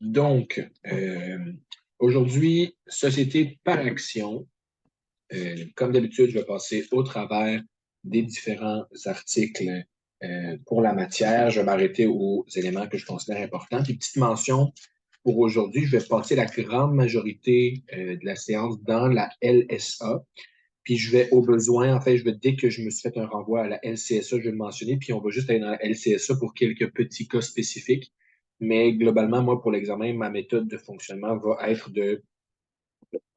Donc, aujourd'hui, société par action. Comme d'habitude, je vais passer au travers des différents articles pour la matière. Je vais m'arrêter aux éléments que je considère importants. Puis, petite mention pour aujourd'hui, je vais passer la grande majorité de la séance dans la LSA. Puis je vais au besoin, en fait, dès que je me suis fait un renvoi à la LCSA, je vais le mentionner, puis on va juste aller dans la LCSA pour quelques petits cas spécifiques. Mais globalement, moi, pour l'examen, ma méthode de fonctionnement va être de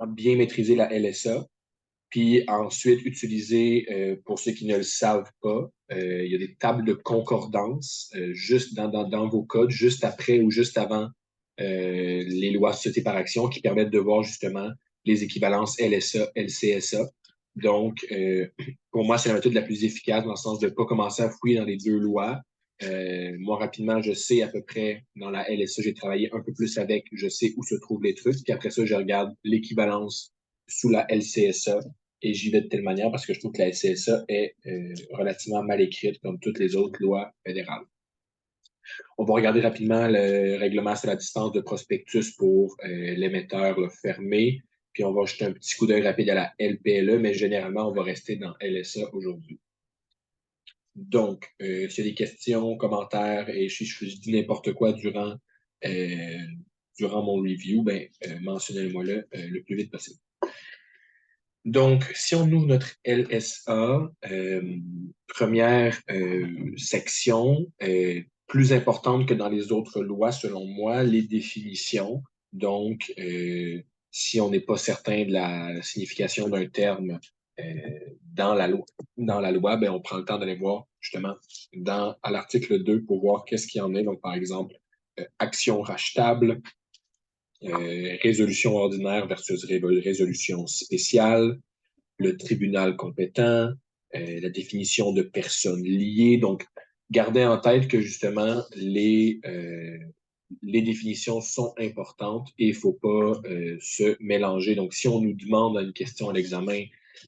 bien maîtriser la LSA, puis ensuite utiliser, pour ceux qui ne le savent pas, il y a des tables de concordance juste dans vos codes, juste après ou juste avant les lois société par action qui permettent de voir justement les équivalences LSA, LCSA. Donc, pour moi, c'est la méthode la plus efficace dans le sens de ne pas commencer à fouiller dans les deux lois. Moi, rapidement, je sais à peu près, dans la LSA, j'ai travaillé un peu plus avec, je sais où se trouvent les trucs. Puis après ça, je regarde l'équivalence sous la LCSA et j'y vais de telle manière parce que je trouve que la LCSA est relativement mal écrite comme toutes les autres lois fédérales. On va regarder rapidement le règlement sur la distance de prospectus pour l'émetteur fermé. Puis on va jeter un petit coup d'œil rapide à la LPLE, mais généralement, on va rester dans LSA aujourd'hui. Donc, s'il y a des questions, commentaires, et si je dis n'importe quoi durant mon review, mentionnez-moi le plus vite possible. Donc, si on ouvre notre LSA, première section, plus importante que dans les autres lois, selon moi, les définitions. Donc, si on n'est pas certain de la signification d'un terme dans la loi, ben, on prend le temps d'aller voir justement à l'article 2 pour voir qu'est-ce qu'il y en est. Donc, par exemple, action rachetable, résolution ordinaire versus résolution spéciale, le tribunal compétent, la définition de personnes liées. Donc, gardez en tête que justement, les définitions sont importantes et il ne faut pas se mélanger. Donc, si on nous demande à une question à l'examen,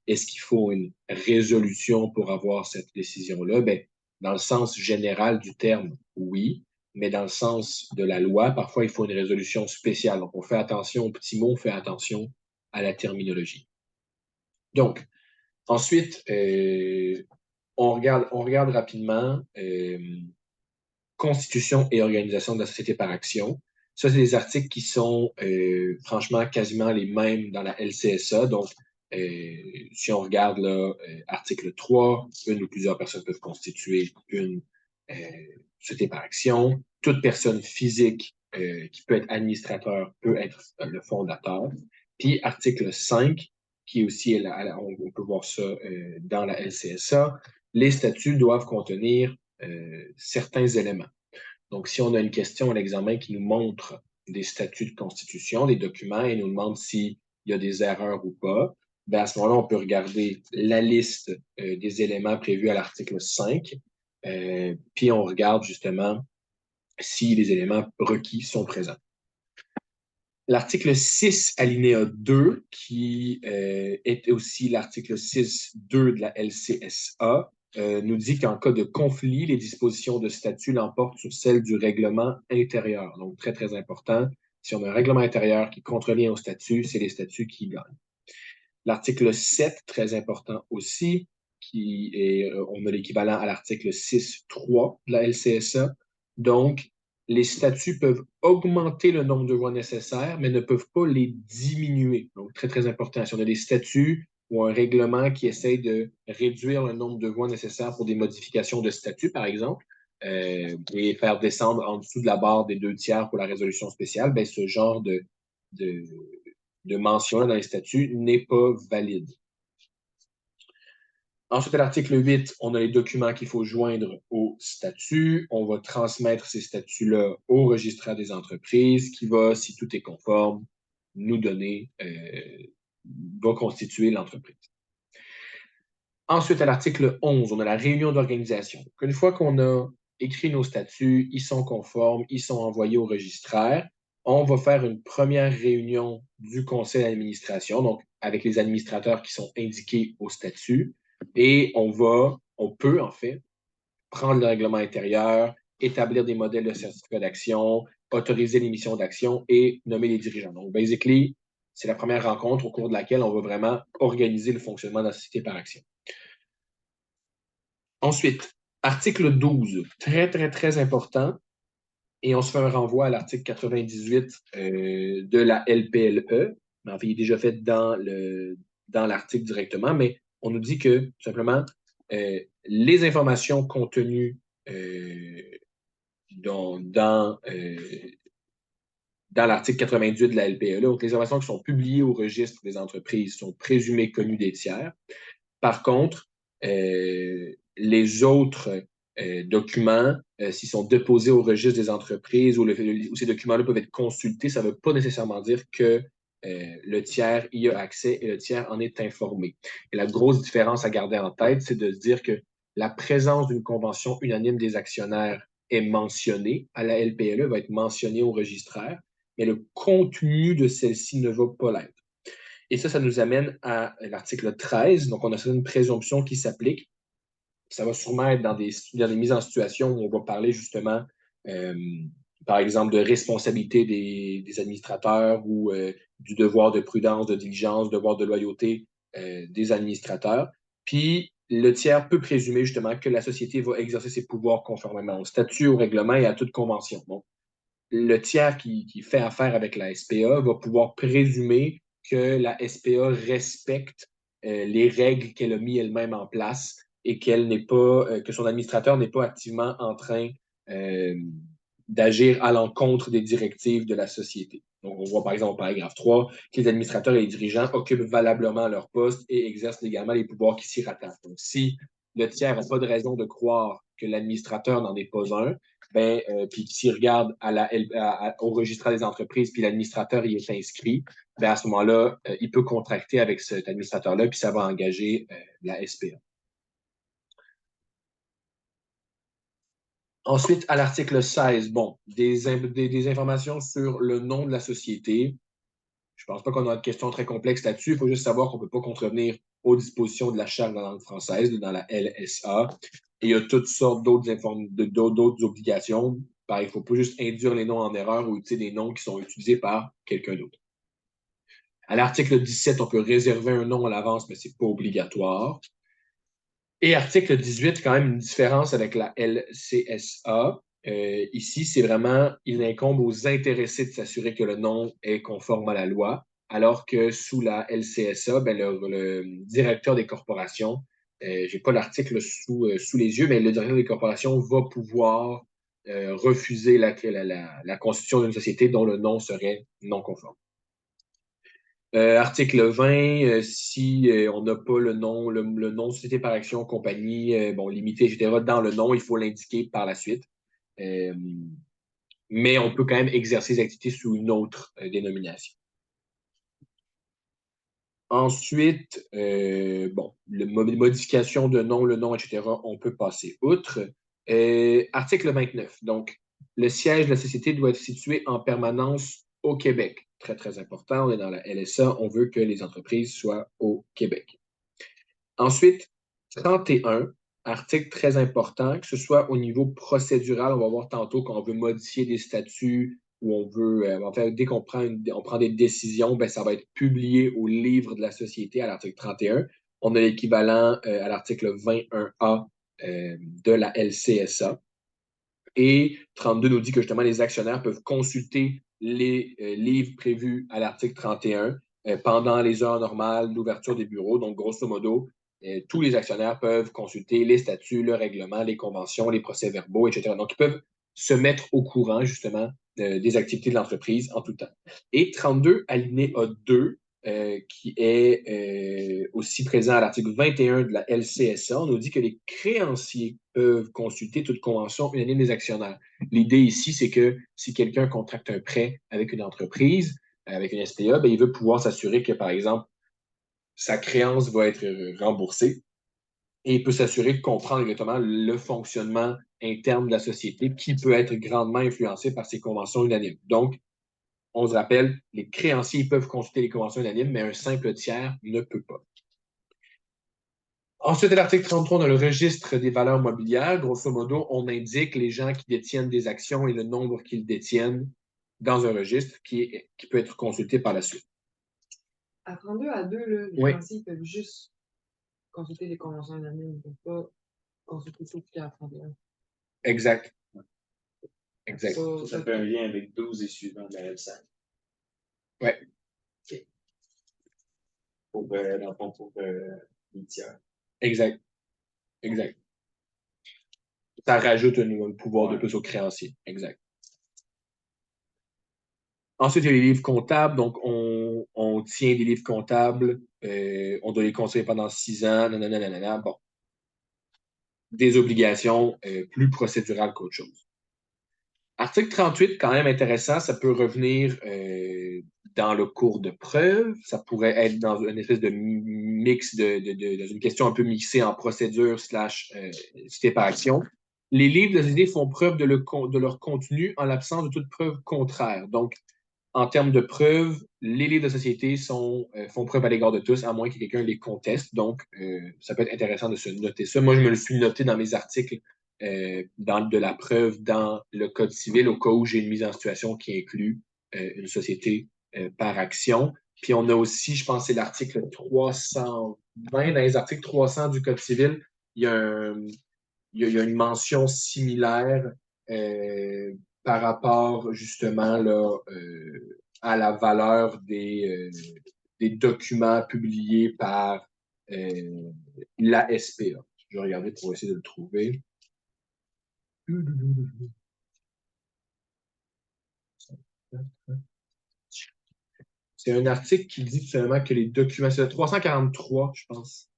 est-ce qu'il faut une résolution pour avoir cette décision-là? Ben, dans le sens général du terme, oui, mais dans le sens de la loi, parfois, il faut une résolution spéciale. Donc, on fait attention aux petits mots, on fait attention à la terminologie. Donc, ensuite, on regarde rapidement Constitution et organisation de la société par action. Ça, c'est des articles qui sont franchement quasiment les mêmes dans la LCSA. Donc, si on regarde là, article 3, une ou plusieurs personnes peuvent constituer une société par action. Toute personne physique qui peut être administrateur peut être le fondateur. Puis, article 5, qui aussi, on peut voir ça dans la LCSA, les statuts doivent contenir certains éléments. Donc, si on a une question à l'examen qui nous montre des statuts de constitution, des documents, et nous demande s'il y a des erreurs ou pas, ben à ce moment-là, on peut regarder la liste des éléments prévus à l'article 5, puis on regarde justement si les éléments requis sont présents. L'article 6, alinéa 2, qui est aussi l'article 6.2 de la LCSA, nous dit qu'en cas de conflit, les dispositions de statut l'emportent sur celles du règlement intérieur. Donc, très, très important. Si on a un règlement intérieur qui contrevient au statut, c'est les statuts qui gagnent. L'article 7, très important aussi, on a l'équivalent à l'article 6.3 de la LCSA. Donc, les statuts peuvent augmenter le nombre de voix nécessaires, mais ne peuvent pas les diminuer. Donc, très, très important. Si on a des statuts ou un règlement qui essaie de réduire le nombre de voix nécessaires pour des modifications de statut, par exemple, et faire descendre en dessous de la barre des 2/3 pour la résolution spéciale, ben, ce genre de mention dans les statuts n'est pas valide. Ensuite, à l'article 8, on a les documents qu'il faut joindre au statut. On va transmettre ces statuts-là au registraire des entreprises qui va, si tout est conforme, nous donner, va constituer l'entreprise. Ensuite, à l'article 11, on a la réunion d'organisation. Une fois qu'on a écrit nos statuts, ils sont conformes, ils sont envoyés au registraire, on va faire une première réunion du conseil d'administration, donc avec les administrateurs qui sont indiqués au statut, et on peut en fait prendre le règlement intérieur établir des modèles de certificat d'action, autoriser l'émission d'actions et nommer les dirigeants. Donc, basically, c'est la première rencontre au cours de laquelle on va vraiment organiser le fonctionnement de la société par action. Ensuite, article 12, très, très, très important. Et on se fait un renvoi à l'article 98 de la LPLE. Mais en fait, il est déjà fait dans l'article directement, mais on nous dit que, tout simplement, les informations contenues dans l'article 98 de la LPLE, donc les informations qui sont publiées au registre des entreprises sont présumées connues des tiers. Par contre, les autres documents, s'ils sont déposés au registre des entreprises ou ces documents-là peuvent être consultés, ça ne veut pas nécessairement dire que le tiers y a accès et le tiers en est informé. Et la grosse différence à garder en tête, c'est de se dire que la présence d'une convention unanime des actionnaires est mentionnée à la LPLE, va être mentionnée au registraire, mais le contenu de celle-ci ne va pas l'être. Et ça nous amène à l'article 13. Donc, on a une présomption qui s'applique. Ça va sûrement être dans des mises en situation où on va parler justement, par exemple, de responsabilité des administrateurs ou du devoir de prudence, de diligence, devoir de loyauté des administrateurs. Puis, le tiers peut présumer justement que la société va exercer ses pouvoirs conformément au statut, au règlement et à toute convention. Donc, le tiers qui fait affaire avec la SPA va pouvoir présumer que la SPA respecte les règles qu'elle a mis elle-même en place et que son administrateur n'est pas activement en train d'agir à l'encontre des directives de la société. Donc, on voit par exemple au paragraphe 3 que les administrateurs et les dirigeants occupent valablement leur poste et exercent légalement les pouvoirs qui s'y rattachent. Donc, si le tiers n'a pas de raison de croire que l'administrateur n'en est pas un, puis s'il regarde au registre des entreprises, puis l'administrateur y est inscrit, à ce moment-là, il peut contracter avec cet administrateur-là, puis ça va engager la SPA. Ensuite, à l'article 16, bon, des informations sur le nom de la société. Je ne pense pas qu'on a une question très complexe là-dessus. Il faut juste savoir qu'on ne peut pas contrevenir aux dispositions de la Charte de la langue française, dans la LSA. Et il y a toutes sortes d'autres obligations. Il ne faut pas juste induire les noms en erreur ou utiliser des noms qui sont utilisés par quelqu'un d'autre. À l'article 17, on peut réserver un nom à l'avance, mais ce n'est pas obligatoire. Et article 18, quand même une différence avec la LCSA. Ici, c'est vraiment, il incombe aux intéressés de s'assurer que le nom est conforme à la loi, alors que sous la LCSA, le directeur des corporations, je n'ai pas l'article sous les yeux, mais le directeur des corporations va pouvoir refuser la constitution d'une société dont le nom serait non conforme. Article 20, si on n'a pas le nom société par action, compagnie, limité, etc., dans le nom, il faut l'indiquer par la suite. Mais on peut quand même exercer les activités sous une autre dénomination. Ensuite, modification de nom, le nom, etc., on peut passer outre. Article 29. Donc, le siège de la société doit être situé en permanence au Québec. Très, très important. On est dans la LSA. On veut que les entreprises soient au Québec. Ensuite, 31, article très important, que ce soit au niveau procédural, on va voir tantôt qu'on veut modifier des statuts ou on veut, dès qu'on prend des décisions, ça va être publié au livre de la société à l'article 31. On a l'équivalent à l'article 21A de la LCSA. Et 32 nous dit que justement les actionnaires peuvent consulter les livres prévus à l'article 31 pendant les heures normales d'ouverture des bureaux. Donc, grosso modo, tous les actionnaires peuvent consulter les statuts, le règlement, les conventions, les procès-verbaux, etc. Donc, ils peuvent se mettre au courant justement des activités de l'entreprise en tout temps. Et 32, alinéa 2, qui est aussi présent à l'article 21 de la LCSA, on nous dit que les créanciers peuvent consulter toute convention unanime des actionnaires. L'idée ici, c'est que si quelqu'un contracte un prêt avec une entreprise, avec une SPA, il veut pouvoir s'assurer que, par exemple, sa créance va être remboursée et il peut s'assurer de comprendre exactement le fonctionnement interne de la société qui peut être grandement influencé par ces conventions unanimes. Donc, on se rappelle, les créanciers peuvent consulter les conventions unanimes, mais un simple tiers ne peut pas. Ensuite, à l'article 33, on a le registre des valeurs mobilières. Grosso modo, on indique les gens qui détiennent des actions et le nombre qu'ils détiennent dans un registre qui peut être consulté par la suite. À 32 à 2, là, les Oui, créanciers peuvent juste consulter les conventions anonymes, ils ne peuvent pas consulter tout ce qu'il y a à 31. exact. Exact. Ça fait un lien avec 12 et suivants de la L5. Ouais. OK. Dans le fond, pour les tiers. Exact. Exact. Ça rajoute un pouvoir de plus aux créanciers. Exact. Ensuite, il y a les livres comptables. Donc, on tient des livres comptables. On doit les conserver pendant 6 ans. Nanana. Bon. Des obligations plus procédurales qu'autre chose. Article 38, quand même intéressant, ça peut revenir dans le cours de preuve. Ça pourrait être dans une espèce de mix dans une question un peu mixée en procédure / cité par action. Les livres de société font preuve de leur contenu en l'absence de toute preuve contraire. Donc, en termes de preuves, les livres de société font preuve à l'égard de tous, à moins que quelqu'un les conteste. Donc, ça peut être intéressant de se noter ça. Moi, je me le suis noté dans mes articles de la preuve dans le Code civil au cas où j'ai une mise en situation qui inclut une société par action. Puis on a aussi, je pense, c'est l'article 320. Dans les articles 300 du Code civil, il y a, il y a une mention similaire par rapport justement là, à la valeur des documents publiés par la SPA. Je vais regarder pour essayer de le trouver. C'est un article qui dit finalement que les documents, c'est le 343, je pense.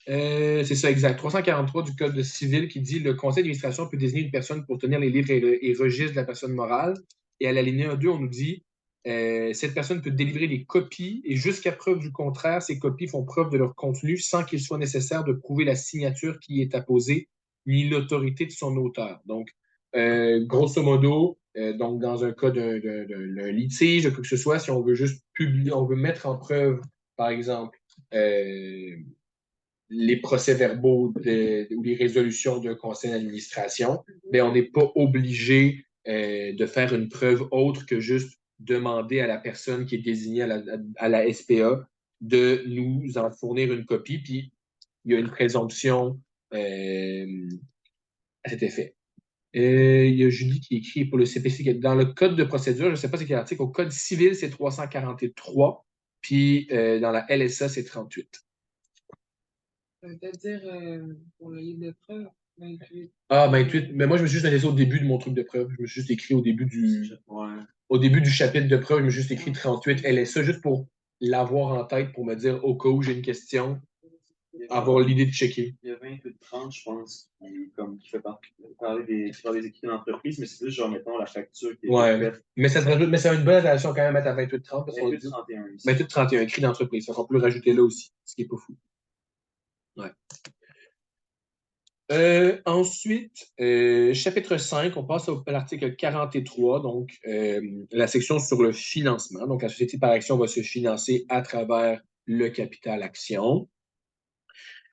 C'est ça, exact. 343 du Code civil qui dit le conseil d'administration peut désigner une personne pour tenir les livres et registres de la personne morale. Et à l'alinéa 2, on nous dit cette personne peut délivrer des copies et jusqu'à preuve du contraire, ces copies font preuve de leur contenu sans qu'il soit nécessaire de prouver la signature qui y est apposée ni l'autorité de son auteur. Donc, grosso modo, donc dans un cas d'un litige, de quoi que ce soit, si on veut juste publier, on veut mettre en preuve, par exemple, les procès-verbaux ou les résolutions d'un conseil d'administration, mais on n'est pas obligé de faire une preuve autre que juste demander à la personne qui est désignée à la SPA de nous en fournir une copie, puis il y a une présomption à cet effet. Il y a Julie qui écrit pour le CPC. Dans le code de procédure, je ne sais pas c'est quel article, au code civil, c'est 343, puis dans la LSA, c'est 38. Ça veut peut-être dire pour le livre de preuve, 28. Ah, 28. Mais moi, je me suis juste laissé au début de mon truc de preuve. Je me suis juste écrit au début du chapitre de preuve, je me suis juste écrit 38 LSA, juste pour l'avoir en tête, pour me dire au cas où j'ai une question, avoir l'idée de checker. Il y a 28-30, je pense, qui fait parler des équipes d'entreprise, mais c'est plus genre, mettons, la facture qui est faite. Mais ça a une bonne adaptation quand même à mettre à 28-30. 28-31. 28-31, écrit d'entreprise. Ça, on peut le rajouter là aussi, ce qui n'est pas fou. Ouais. Ensuite, chapitre 5, on passe à l'article 43, donc la section sur le financement. Donc, la société par action va se financer à travers le capital action.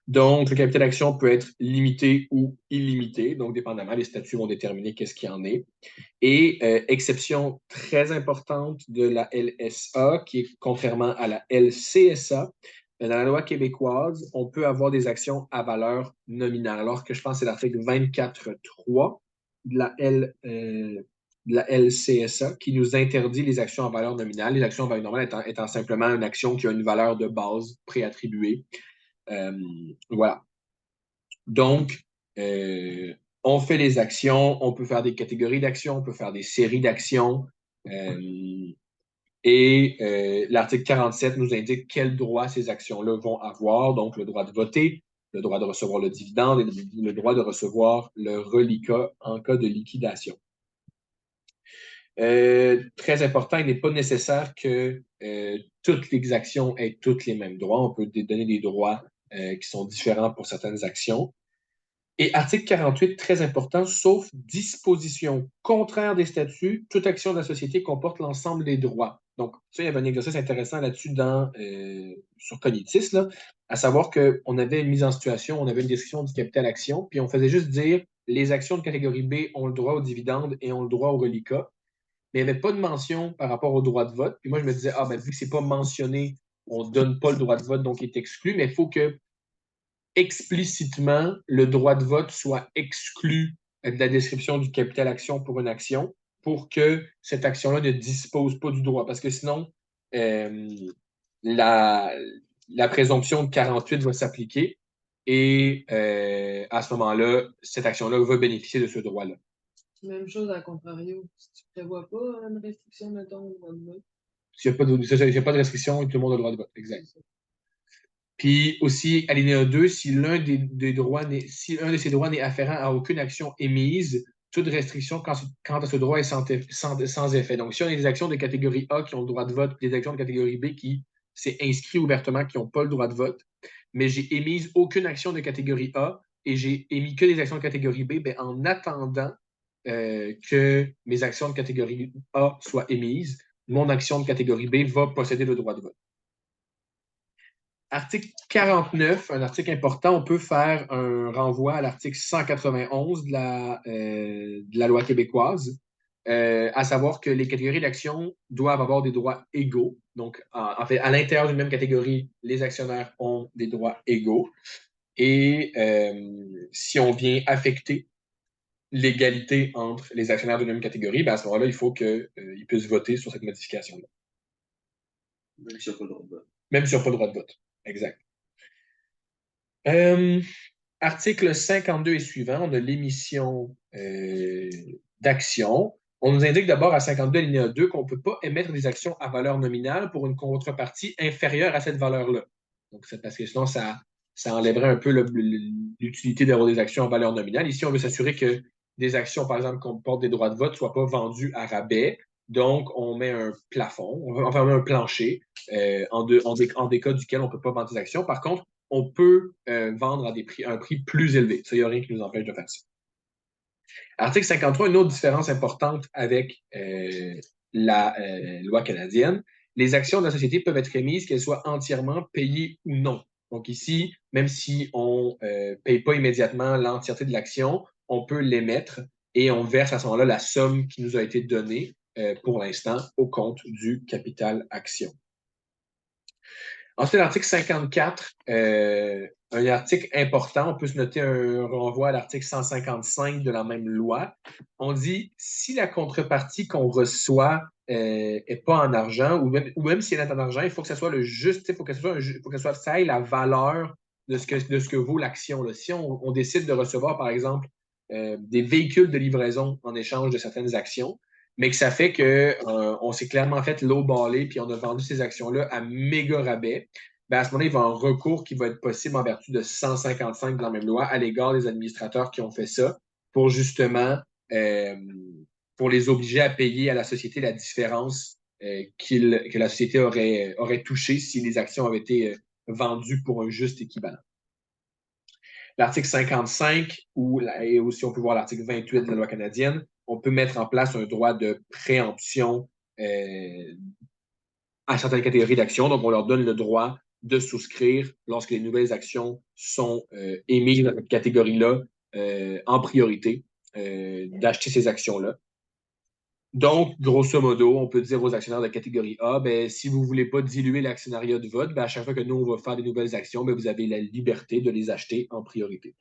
Donc, le capital action peut être limité ou illimité. Donc, dépendamment, les statuts vont déterminer qu'est-ce qu'il y en est. Et exception très importante de la LSA, qui est contrairement à la LCSA, dans la loi québécoise, on peut avoir des actions à valeur nominale, alors que je pense que c'est l'article 24.3 de la LCSA qui nous interdit les actions à valeur nominale. Les actions à valeur nominale étant simplement une action qui a une valeur de base préattribuée. Voilà. Donc, on fait les actions, on peut faire des catégories d'actions, on peut faire des séries d'actions. L'article 47 nous indique quels droits ces actions-là vont avoir, donc le droit de voter, le droit de recevoir le dividende et le droit de recevoir le reliquat en cas de liquidation. Très important, il n'est pas nécessaire que toutes les actions aient tous les mêmes droits. On peut donner des droits qui sont différents pour certaines actions. Et article 48, très important, sauf disposition contraire des statuts, toute action de la société comporte l'ensemble des droits. Donc, ça, il y avait un exercice intéressant là-dessus sur Cognitis. Là. À savoir qu'on avait une mise en situation, on avait une description du capital action, puis on faisait juste dire les actions de catégorie B ont le droit aux dividendes et ont le droit au reliquat, mais il n'y avait pas de mention par rapport au droit de vote. Puis moi, je me disais, ah ben vu que ce n'est pas mentionné, on ne donne pas le droit de vote, donc il est exclu, mais il faut que explicitement le droit de vote soit exclu de la description du capital action pour une action pour que cette action-là ne dispose pas du droit. Parce que sinon, euh, la, la présomption de 48 va s'appliquer et à ce moment-là, cette action-là va bénéficier de ce droit-là. Même chose à contrario. Si tu prévois pas une restriction, mettons, au droit de vote. S'il n'y a pas de restriction, tout le monde a le droit de vote. Exact. Puis aussi, alinéa 2, si l'un si un de ces droits n'est afférent à aucune action émise, toute restriction quant à ce droit est sans effet. Donc, si on a des actions de catégorie A qui ont le droit de vote, des actions de catégorie B qui c'est inscrit ouvertement qui n'ont pas le droit de vote, mais j'ai émise aucune action de catégorie A et j'ai émis que des actions de catégorie B, bien, en attendant que mes actions de catégorie A soient émises, mon action de catégorie B va posséder le droit de vote. Article 49, un article important, on peut faire un renvoi à l'article 191 de la loi québécoise, à savoir que les catégories d'actions doivent avoir des droits égaux. Donc, en fait, à l'intérieur d'une même catégorie, les actionnaires ont des droits égaux. Et si on vient affecter l'égalité entre les actionnaires d'une même catégorie, ben à ce moment-là, il faut qu'ils puissent voter sur cette modification-là. Même s'il n'y a pas de droit de vote. Même s'il n'y a pas de droit de vote. Exact. Article 52 et suivant, on a l'émission d'actions. On nous indique d'abord à 52 alinéa 2 qu'on ne peut pas émettre des actions à valeur nominale pour une contrepartie inférieure à cette valeur-là. Donc, c'est parce que sinon, ça enlèverait un peu l'utilité d'avoir des actions à valeur nominale. Ici, on veut s'assurer que des actions, par exemple, qu'on porte des droits de vote, ne soient pas vendues à rabais. Donc, on met un plafond, on met un plancher en des cas duquel on ne peut pas vendre des actions. Par contre, on peut vendre à un prix plus élevé. Ça, il n'y a rien qui nous empêche de faire ça. Article 53, une autre différence importante avec la loi canadienne. Les actions de la société peuvent être émises, qu'elles soient entièrement payées ou non. Donc ici, même si on ne paye pas immédiatement l'entièreté de l'action, on peut l'émettre et on verse à ce moment-là la somme qui nous a été donnée pour l'instant au compte du capital action. Ensuite, l'article 54, un article important, on peut se noter un renvoi à l'article 155 de la même loi. On dit, si la contrepartie qu'on reçoit n'est pas en argent, ou même si elle est en argent, il faut que ce soit le juste, il faut que ça ait la valeur de ce que vaut l'action. Si on décide de recevoir, par exemple, des véhicules de livraison en échange de certaines actions, mais que ça fait qu'on s'est clairement fait lowballer puis on a vendu ces actions-là à méga rabais, ben à ce moment-là, il va y avoir un recours qui va être possible en vertu de 155 dans la même loi à l'égard des administrateurs qui ont fait ça pour justement pour les obliger à payer à la société la différence que la société aurait touchée si les actions avaient été vendues pour un juste équivalent. L'article 55, et aussi on peut voir l'article 28 de la loi canadienne, on peut mettre en place un droit de préemption à certaines catégories d'actions. Donc, on leur donne le droit de souscrire lorsque les nouvelles actions sont émises dans cette catégorie-là en priorité, d'acheter ces actions-là. Donc, grosso modo, on peut dire aux actionnaires de catégorie A, ben, si vous ne voulez pas diluer l'actionnariat de vote, ben, à chaque fois que nous, on va faire des nouvelles actions, ben, vous avez la liberté de les acheter en priorité.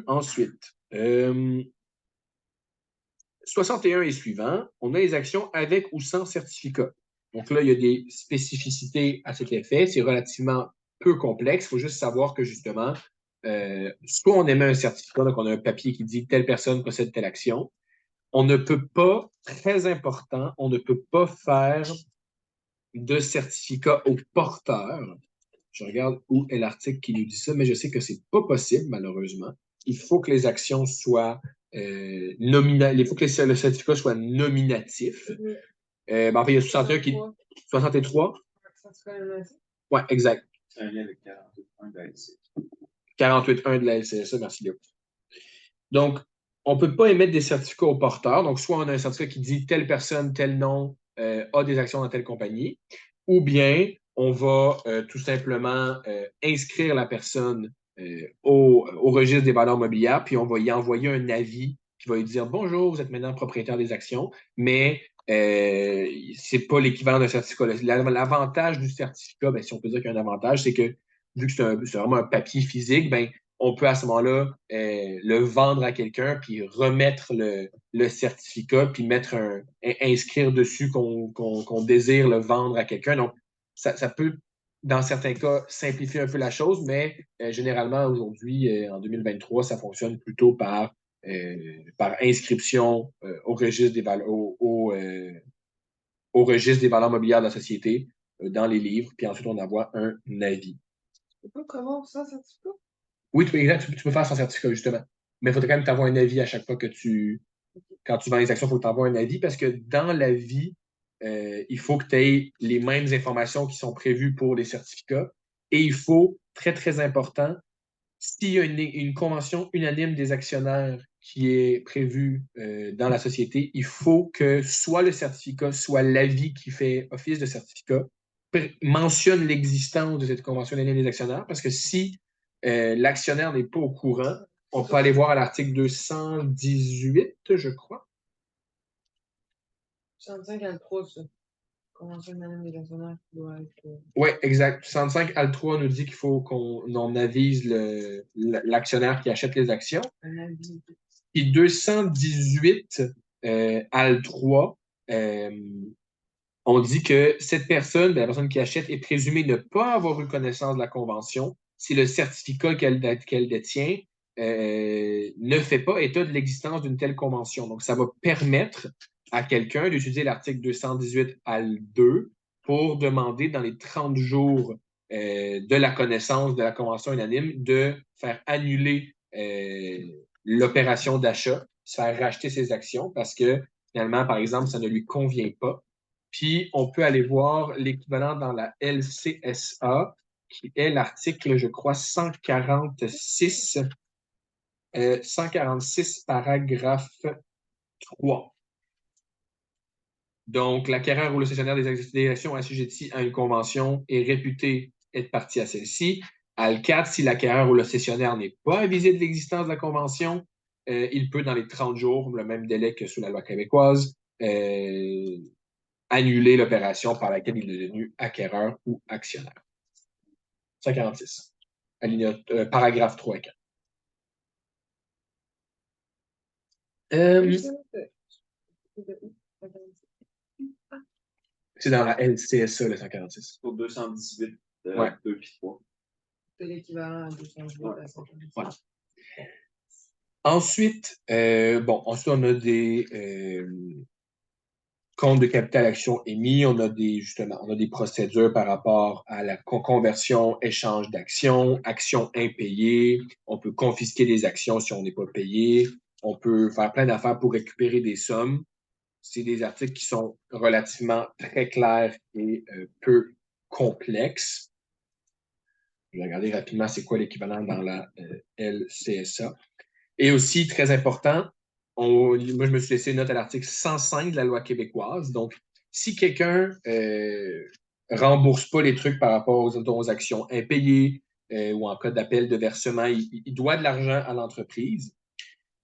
Ensuite, 61 et suivant, on a les actions avec ou sans certificat. Donc là, il y a des spécificités à cet effet. C'est relativement peu complexe. Il faut juste savoir que justement, soit on émet un certificat, donc on a un papier qui dit telle personne possède telle action. On ne peut pas, très important, on ne peut pas faire de certificat au porteur. Je regarde où est l'article qui nous dit ça, mais je sais que ce n'est pas possible, malheureusement. Il faut que les actions soient nominales. Il faut que le certificat soit nominatif. Ben, en fait, il y a 61 qui. 63? Oui, exact. C'est un lien avec 48.1 de la LCSA. 48.1 de la LCSA, merci Léo. Donc, on ne peut pas émettre des certificats au porteur. Donc, soit on a un certificat qui dit telle personne, tel nom a des actions dans telle compagnie, ou bien on va tout simplement inscrire la personne au registre des valeurs mobilières, puis on va y envoyer un avis qui va lui dire bonjour, vous êtes maintenant propriétaire des actions, mais c'est pas l'équivalent d'un certificat. L'avantage du certificat, ben, si on peut dire qu'il y a un avantage, c'est que vu que c'est vraiment un papier physique, ben, on peut à ce moment-là le vendre à quelqu'un, puis remettre le certificat, puis inscrire dessus qu'on désire le vendre à quelqu'un. Donc, ça peut, dans certains cas, simplifier un peu la chose, mais généralement, aujourd'hui, en 2023, ça fonctionne plutôt par inscription au registre des valeurs, au registre des valeurs mobilières de la société dans les livres, puis ensuite on envoie un avis. Tu peux comment ça, certificat? Oui, tu peux faire sans certificat, justement. Mais il faudrait quand même t'avoir un avis à chaque fois quand tu vends les actions, il faut que tu envoies un avis parce que dans la vie, il faut que tu aies les mêmes informations qui sont prévues pour les certificats. Et il faut, très, très important, s'il y a une convention unanime des actionnaires qui est prévue dans la société, il faut que soit le certificat, soit l'avis qui fait office de certificat mentionne l'existence de cette convention unanime des actionnaires, parce que si l'actionnaire n'est pas au courant, on peut aller voir à l'article 218, je crois. 65 à 3, ça. Convention unanime des actionnaires qui doit être. Oui, exact. 65 al 3 nous dit qu'il faut qu'on avise l'actionnaire qui achète les actions. Un avis. Puis 218 al 3, on dit que cette personne, ben, la personne qui achète, est présumée ne pas avoir eu connaissance de la convention si le certificat qu'elle détient ne fait pas état de l'existence d'une telle convention. Donc, ça va permettre à quelqu'un d'utiliser l'article 218 al 2 pour demander dans les 30 jours de la connaissance de la convention unanime de faire annuler l'opération d'achat, se faire racheter ses actions parce que finalement, par exemple, ça ne lui convient pas. Puis, on peut aller voir l'équivalent dans la LCSA, qui est l'article, je crois, 146, 146 paragraphe 3. Donc, l'acquéreur ou le cessionnaire des actions assujetties à une convention est réputé être partie à celle-ci. Al 4, si l'acquéreur ou le cessionnaire n'est pas avisé de l'existence de la convention, il peut, dans les 30 jours, le même délai que sous la loi québécoise, annuler l'opération par laquelle il est devenu acquéreur ou actionnaire. 146. Paragraphe 3 et 4. C'est dans la LCSA, le 146. Pour 218, Ouais. 2 puis 3. C'est l'équivalent à 218 à 146. Voilà. Ensuite, ensuite, on a des comptes de capital action émis. On a des procédures par rapport à la conversion, échange d'actions, actions impayées. On peut confisquer des actions si on n'est pas payé. On peut faire plein d'affaires pour récupérer des sommes. C'est des articles qui sont relativement très clairs et peu complexes. Je vais regarder rapidement c'est quoi l'équivalent dans la LCSA. Et aussi, très important, moi, je me suis laissé une note à l'article 105 de la loi québécoise. Donc, si quelqu'un rembourse pas les trucs par rapport aux actions impayées ou en cas d'appel de versement, il doit de l'argent à l'entreprise.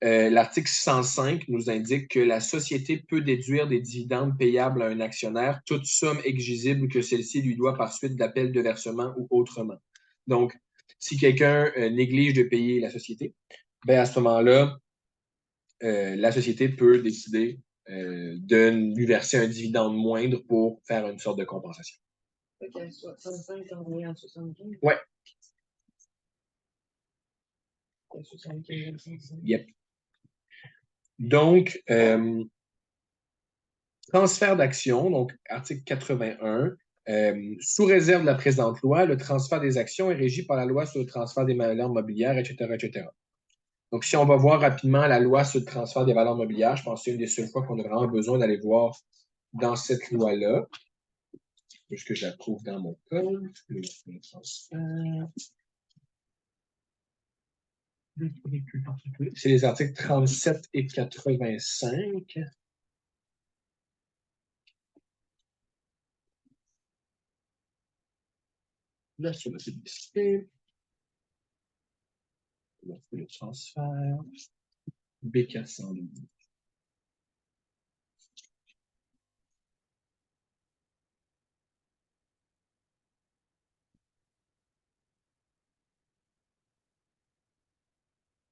L'article 105 nous indique que la société peut déduire des dividendes payables à un actionnaire, toute somme exigible que celle-ci lui doit par suite d'appel de versement ou autrement. Donc, si quelqu'un néglige de payer la société, ben à ce moment-là, la société peut décider de lui verser un dividende moindre pour faire une sorte de compensation. Ok, 65 envoyé en 75. Ouais. 75, 65. Yep. Donc, transfert d'actions, donc article 81. Sous réserve de la présente loi, le transfert des actions est régi par la loi sur le transfert des valeurs mobilières, etc., etc. Donc, si on va voir rapidement la loi sur le transfert des valeurs mobilières, je pense que c'est une des seules fois qu'on a vraiment besoin d'aller voir dans cette loi-là. Puisque je la trouve dans mon code. C'est les articles 37 et 85. Là, sur le publicité. Le transfert. B400.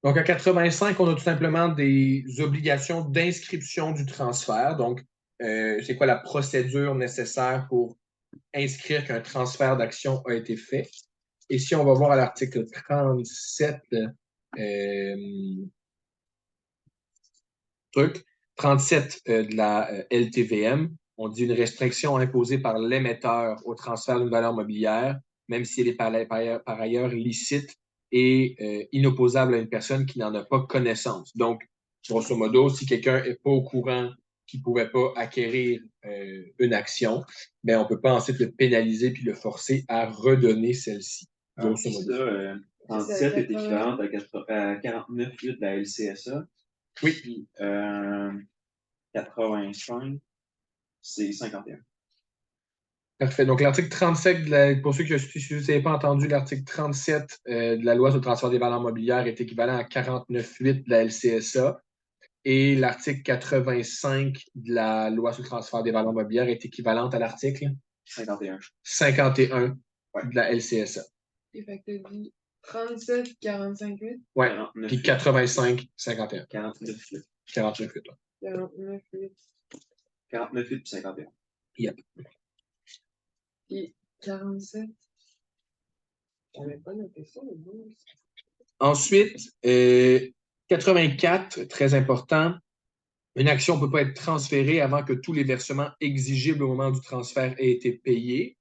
Donc, à 85, on a tout simplement des obligations d'inscription du transfert. Donc, c'est quoi la procédure nécessaire pour inscrire qu'un transfert d'action a été fait? Et si on va voir à l'article 37, truc, 37 de la LTVM, on dit une restriction imposée par l'émetteur au transfert d'une valeur mobilière, même si elle est par ailleurs licite et inopposable à une personne qui n'en a pas connaissance. Donc, grosso modo, si quelqu'un n'est pas au courant qu'il ne pouvait pas acquérir une action, ben, on ne peut pas ensuite le pénaliser puis le forcer à redonner celle-ci. Grosso modo. Ça, 37 est équivalente à 49,8 de la LCSA. Oui. Puis 85, c'est 51. Parfait. Donc, l'article 37, pour ceux qui si vous n'avez pas entendu, l'article 37 de la loi sur le transfert des valeurs mobilières est équivalent à 49.8 de la LCSA. Et l'article 85 de la loi sur le transfert des valeurs mobilières est équivalente à l'article 51. 51 de la LCSA. Et fait que tu dit 37, 45, 8. Oui. Puis 85, 51. 49,8. 49, 8. 49, 8. 49,8 puis 51. Yep. Et 47. J'avais pas noté ça, mais bon. Ensuite, 84, très important. Une action ne peut pas être transférée avant que tous les versements exigibles au moment du transfert aient été payés.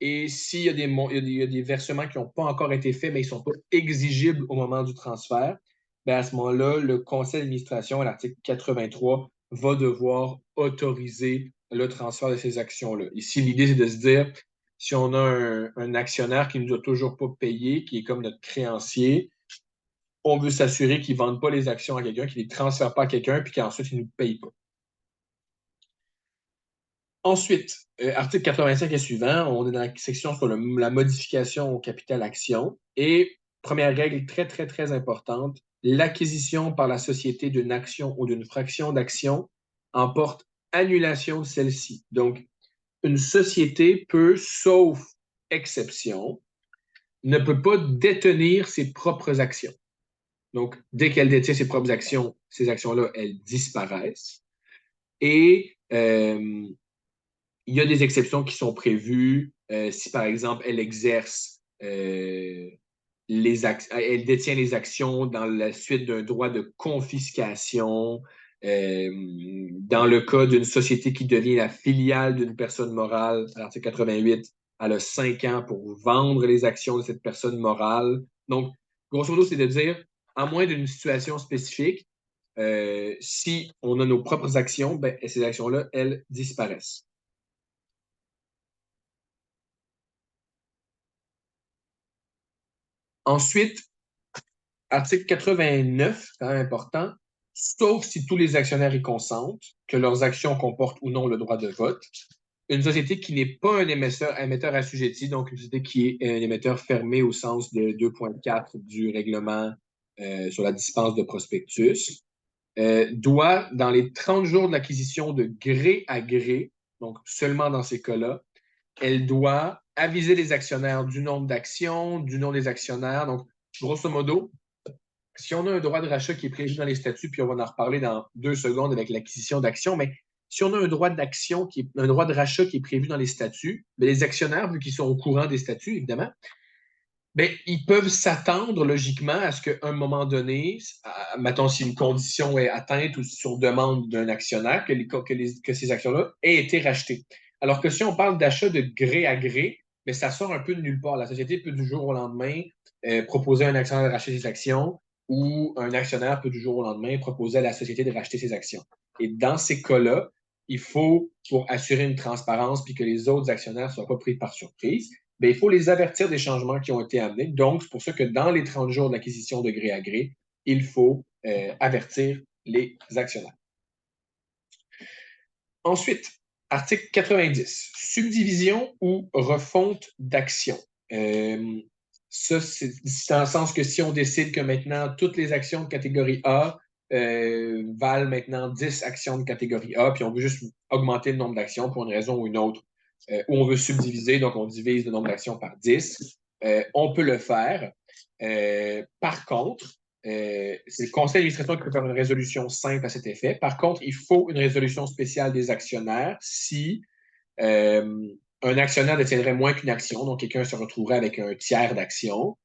Et s'il y a des versements qui n'ont pas encore été faits, mais ils ne sont pas exigibles au moment du transfert, bien à ce moment-là, le conseil d'administration, à l'article 83, va devoir autoriser le transfert de ces actions-là. Ici, l'idée, c'est de se dire, si on a un actionnaire qui ne nous a toujours pas payé, qui est comme notre créancier, on veut s'assurer qu'ils ne vendent pas les actions à quelqu'un, qu'ils ne les transfèrent pas à quelqu'un, puis qu'ensuite, ils ne nous payent pas. Ensuite, article 85 et suivant, on est dans la section sur la modification au capital action. Et première règle très, très, très importante, l'acquisition par la société d'une action ou d'une fraction d'action emporte annulation de celle-ci. Donc, une société peut, sauf exception, ne peut pas détenir ses propres actions. Donc, dès qu'elle détient ses propres actions, ces actions-là, elles disparaissent. Et il y a des exceptions qui sont prévues si, par exemple, elle exerce elle détient les actions dans la suite d'un droit de confiscation, dans le cas d'une société qui devient la filiale d'une personne morale, à l'article 88, elle a 5 ans pour vendre les actions de cette personne morale. Donc, grosso modo, c'est de dire, à moins d'une situation spécifique, si on a nos propres actions, ben, ces actions-là, elles disparaissent. Ensuite, article 89, quand même important, sauf si tous les actionnaires y consentent, que leurs actions comportent ou non le droit de vote, une société qui n'est pas un émetteur assujetti, donc une société qui est un émetteur fermé au sens de 2.4 du règlement sur la dispense de prospectus, doit, dans les 30 jours de l'acquisition de gré à gré, donc seulement dans ces cas-là, elle doit aviser les actionnaires du nombre d'actions, du nom des actionnaires. Donc, grosso modo, si on a un droit de rachat qui est prévu dans les statuts, puis on va en reparler dans 2 secondes avec l'acquisition d'actions, mais si on a un droit d'action, un droit de rachat qui est prévu dans les statuts, bien, les actionnaires, vu qu'ils sont au courant des statuts, évidemment, bien, ils peuvent s'attendre logiquement à ce qu'à un moment donné, mettons si une condition est atteinte ou si on demande d'un actionnaire que ces actions-là aient été rachetées. Alors que si on parle d'achat de gré à gré, mais ça sort un peu de nulle part. La société peut du jour au lendemain proposer à un actionnaire de racheter ses actions ou un actionnaire peut du jour au lendemain proposer à la société de racheter ses actions. Et dans ces cas-là, il faut, pour assurer une transparence puis que les autres actionnaires ne soient pas pris par surprise, bien, il faut les avertir des changements qui ont été amenés. Donc, c'est pour ça que dans les 30 jours d'acquisition de gré à gré, il faut avertir les actionnaires. Ensuite, article 90, subdivision ou refonte d'actions. Ça, c'est dans le sens que si on décide que maintenant toutes les actions de catégorie A valent maintenant 10 actions de catégorie A, puis on veut juste augmenter le nombre d'actions pour une raison ou une autre, ou on veut subdiviser, donc on divise le nombre d'actions par 10, on peut le faire. Par contre, c'est le conseil d'administration qui peut faire une résolution simple à cet effet. Par contre, il faut une résolution spéciale des actionnaires si un actionnaire détiendrait moins qu'une action, donc quelqu'un se retrouverait avec un tiers d'action.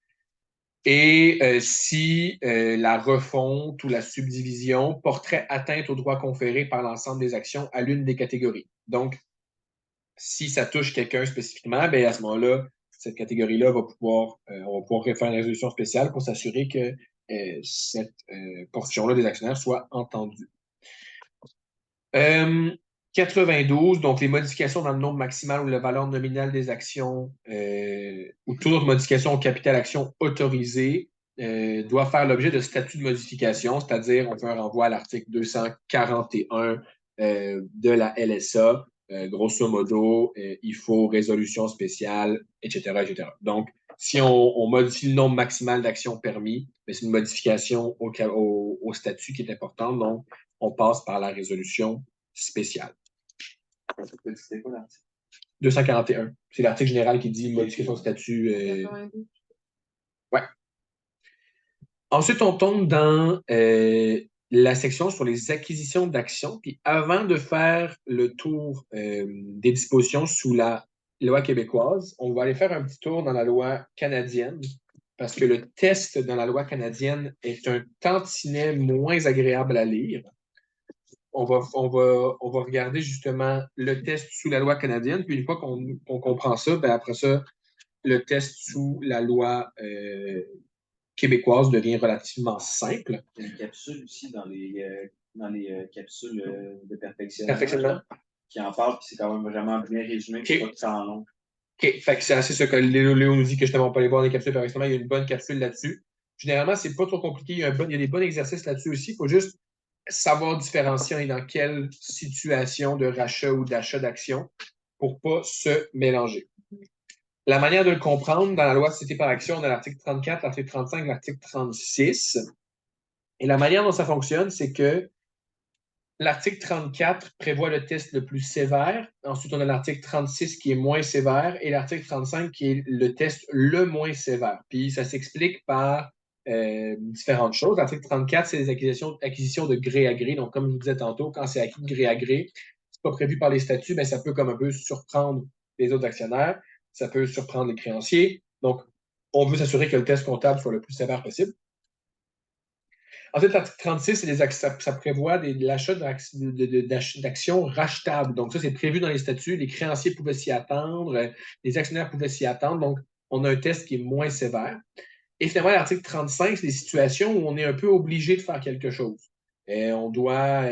Et si la refonte ou la subdivision porterait atteinte aux droits conférés par l'ensemble des actions à l'une des catégories. Donc, si ça touche quelqu'un spécifiquement, bien, à ce moment-là, cette catégorie-là va pouvoir, on va pouvoir faire une résolution spéciale pour s'assurer que cette portion-là des actionnaires soit entendue. 92, donc les modifications dans le nombre maximal ou la valeur nominale des actions ou toute autre modification au capital action autorisée doit faire l'objet de statut de modification, c'est-à-dire on fait un renvoi à l'article 241 de la LSA. Grosso modo, il faut résolution spéciale, etc., etc. Donc, si on modifie le nombre maximal d'actions permis, c'est une modification au statut qui est importante, donc on passe par la résolution spéciale. C'était quoi l'article? 241. C'est l'article général qui dit modifier son statut. 92. Ouais. Ensuite, on tombe dans la section sur les acquisitions d'actions. Puis avant de faire le tour des dispositions sous la loi québécoise, on va aller faire un petit tour dans la loi canadienne parce que le test dans la loi canadienne est un tantinet moins agréable à lire. On va regarder justement le test sous la loi canadienne, puis une fois qu'on comprend ça, ben après ça, le test sous la loi québécoise devient relativement simple. Il y a une capsule aussi dans les capsules de perfectionnement Perfectionnement. qui en parle, puis c'est quand même vraiment bien résumé, puis c'est pas tant long. OK, fait que c'est assez ce que Léo nous dit que justement, on peut aller voir des capsules perfectionnement. Il y a une bonne capsule là-dessus. Généralement, c'est pas trop compliqué. Il y a des bons exercices là-dessus aussi. Il faut juste savoir différencier dans quelle situation de rachat ou d'achat d'actions pour pas se mélanger. La manière de le comprendre, dans la loi de société par action, on a l'article 34, l'article 35, l'article 36. Et la manière dont ça fonctionne, c'est que l'article 34 prévoit le test le plus sévère. Ensuite, on a l'article 36 qui est moins sévère et l'article 35 qui est le test le moins sévère. Puis ça s'explique par différentes choses. L'article 34, c'est les acquisitions de gré à gré. Donc, comme je vous disais tantôt, quand c'est acquis de gré à gré, c'est pas prévu par les statuts, mais ça peut comme un peu surprendre les autres actionnaires. Ça peut surprendre les créanciers. Donc, on veut s'assurer que le test comptable soit le plus sévère possible. Ensuite, l'article 36, ça prévoit l'achat d'actions rachetables. Donc, ça, c'est prévu dans les statuts. Les créanciers pouvaient s'y attendre, les actionnaires pouvaient s'y attendre. Donc, on a un test qui est moins sévère. Et finalement, l'article 35, c'est des situations où on est un peu obligé de faire quelque chose. On doit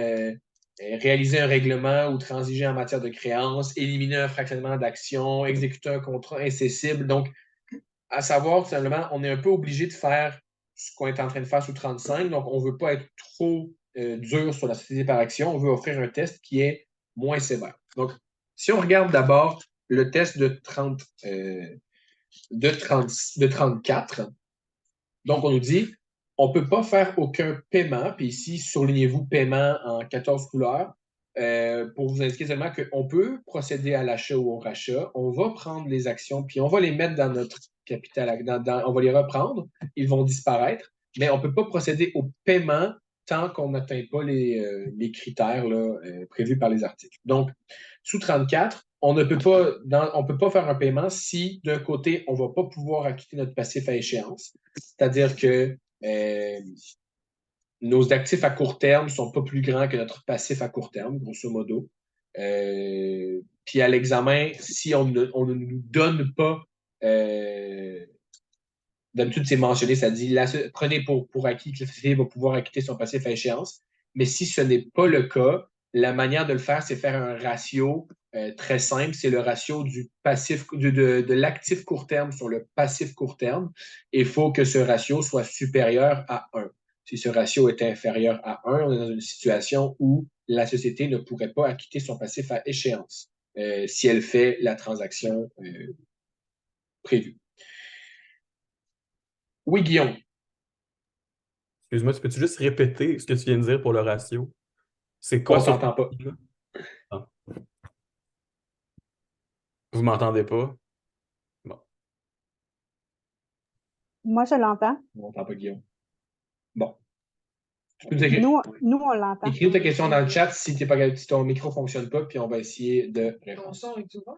réaliser un règlement ou transiger en matière de créances, éliminer un fractionnement d'actions, exécuter un contrat incessible. Donc, à savoir, simplement, on est un peu obligé de faire ce qu'on est en train de faire sous 35. Donc, on ne veut pas être trop dur sur la société par action. On veut offrir un test qui est moins sévère. Donc, si on regarde d'abord le test de 34, donc on nous dit, on ne peut pas faire aucun paiement. Puis ici, surlignez-vous paiement en 14 couleurs. Pour vous indiquer seulement qu'on peut procéder à l'achat ou au rachat. On va prendre les actions, puis on va les mettre dans notre capital, on va les reprendre, ils vont disparaître, mais on ne peut pas procéder au paiement tant qu'on n'atteint pas les critères là, prévus par les articles. Donc, sous 34, on ne peut pas, on peut pas faire un paiement si, d'un côté, on ne va pas pouvoir acquitter notre passif à échéance, c'est-à-dire que nos actifs à court terme ne sont pas plus grands que notre passif à court terme, grosso modo. Puis à l'examen, si on ne nous donne pas, d'habitude c'est mentionné, ça dit prenez pour acquis que la société va pouvoir acquitter son passif à échéance. Mais si ce n'est pas le cas, la manière de le faire, c'est faire un ratio très simple. C'est le ratio du passif, de l'actif court terme sur le passif court terme. Il faut que ce ratio soit supérieur à 1. Si ce ratio est inférieur à 1, on est dans une situation où la société ne pourrait pas acquitter son passif à échéance si elle fait la transaction prévue. Oui, Guillaume. Excuse-moi, peux-tu juste répéter ce que tu viens de dire pour le ratio? C'est quoi On sur... t'entend pas. Ah. Vous m'entendez pas? Bon. Moi, je l'entends. On n'entend pas Guillaume. Bon. Tu peux nous écrire, Nous, on l'entend. écris ta question dans le chat si, si ton micro ne fonctionne pas, puis on va essayer de Ton répondre. son est ouvert?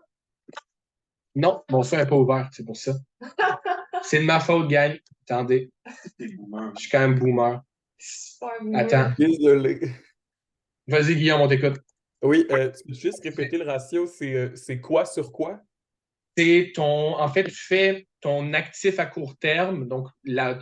Non, mon son n'est pas ouvert, c'est pour ça. C'est de ma faute, gang. Attendez, T'es boomer. je suis quand même boomer. Super Attends. Désolé. Vas-y, Guillaume, on t'écoute. Oui, tu peux juste répéter le ratio, c'est quoi sur quoi? C'est en fait, tu fais ton actif à court terme. Donc,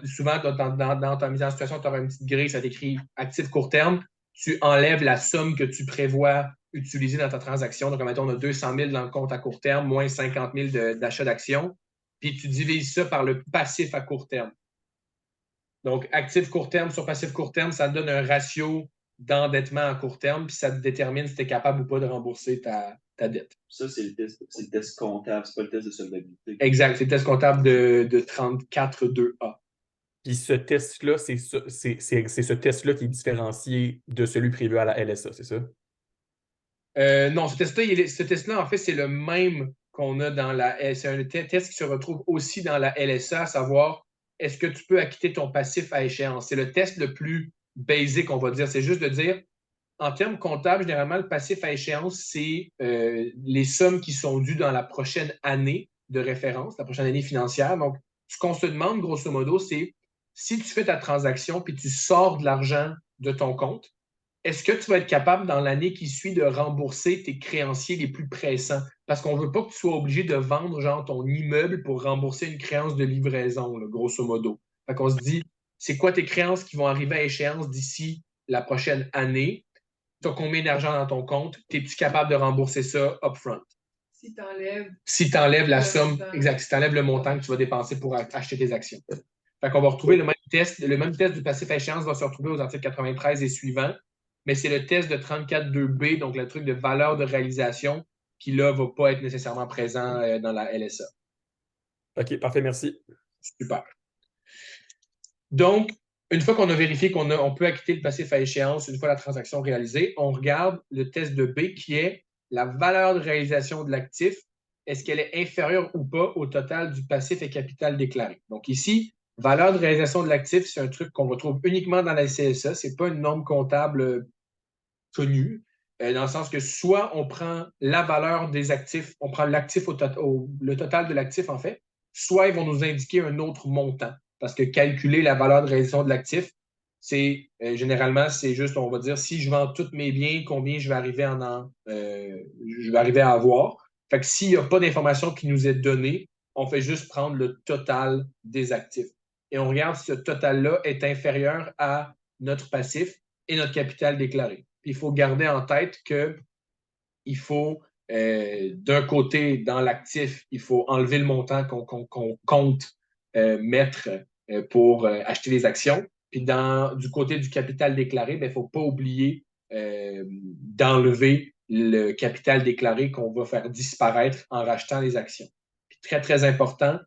souvent, dans ta mise en situation, tu auras une petite grille, ça t'écrit actif court terme. Tu enlèves la somme que tu prévois utiliser dans ta transaction. Donc, mettons, on a 200 000 dans le compte à court terme, moins 50 000 d'achat d'actions. Puis, tu divises ça par le passif à court terme. Donc, actif court terme sur passif court terme, ça te donne un ratio d'endettement à court terme, puis ça te détermine si tu es capable ou pas de rembourser ta dette. Ça, c'est le test comptable, c'est pas le test de solvabilité. Exact, c'est le test comptable de 34.2a. Puis ce test-là, c'est ce test-là qui est différencié de celui prévu à la LSA, c'est ça? Non, ce test-là, en fait, c'est le même qu'on a dans la. C'est un test qui se retrouve aussi dans la LSA, à savoir est-ce que tu peux acquitter ton passif à échéance. C'est le test le plus basic, on va dire. C'est juste de dire, en termes comptables, généralement, le passif à échéance, c'est les sommes qui sont dues dans la prochaine année de référence, la prochaine année financière. Donc, ce qu'on se demande, grosso modo, c'est si tu fais ta transaction puis tu sors de l'argent de ton compte, est-ce que tu vas être capable, dans l'année qui suit, de rembourser tes créanciers les plus pressants? Parce qu'on ne veut pas que tu sois obligé de vendre genre ton immeuble pour rembourser une créance de livraison, là, grosso modo. Fait qu'on se dit, c'est quoi tes créances qui vont arriver à échéance d'ici la prochaine année? Tu as combien d'argent dans ton compte? Es-tu capable de rembourser ça upfront? Si tu enlèves la somme, exact, si tu enlèves le montant que tu vas dépenser pour acheter tes actions. Fait qu'on va retrouver le même test du passif à échéance va se retrouver aux articles 93 et suivants, mais c'est le test de 34.2b, donc le truc de valeur de réalisation, qui là ne va pas être nécessairement présent dans la LSA. OK, parfait, merci. Super. Donc, une fois qu'on a vérifié qu'on peut acquitter le passif à échéance, une fois la transaction réalisée, on regarde le test de B qui est la valeur de réalisation de l'actif. Est-ce qu'elle est inférieure ou pas au total du passif et capital déclaré? Donc ici, valeur de réalisation de l'actif, c'est un truc qu'on retrouve uniquement dans la CSA. Ce n'est pas une norme comptable connue, dans le sens que soit on prend la valeur des actifs, on prend l'actif le total de l'actif en fait, soit ils vont nous indiquer un autre montant. Parce que calculer la valeur de réalisation de l'actif, c'est généralement, c'est juste, on va dire, si je vends tous mes biens, combien je vais arriver je vais arriver à avoir. Fait que s'il n'y a pas d'information qui nous est donnée, on fait juste prendre le total des actifs. Et on regarde si ce total-là est inférieur à notre passif et notre capital déclaré. Puis il faut garder en tête qu'il faut, d'un côté, dans l'actif, il faut enlever le montant qu'on compte mettre pour acheter les actions. Puis du côté du capital déclaré, il ne faut pas oublier d'enlever le capital déclaré qu'on va faire disparaître en rachetant les actions. Puis très, très important,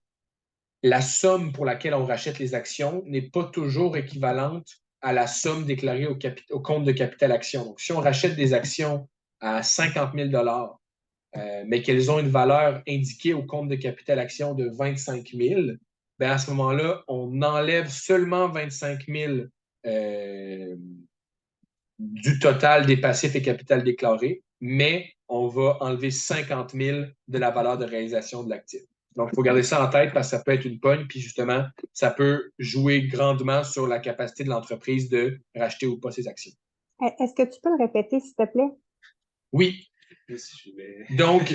la somme pour laquelle on rachète les actions n'est pas toujours équivalente à la somme déclarée au compte de capital action. Donc, si on rachète des actions à 50 000 mais qu'elles ont une valeur indiquée au compte de capital action de 25 000, bien à ce moment-là, on enlève seulement 25 000 du total des passifs et capital déclaré, mais on va enlever 50 000 de la valeur de réalisation de l'actif. Donc, il faut garder ça en tête parce que ça peut être une pogne, puis justement, ça peut jouer grandement sur la capacité de l'entreprise de racheter ou pas ses actions. Est-ce que tu peux le répéter, s'il te plaît? Oui. Donc,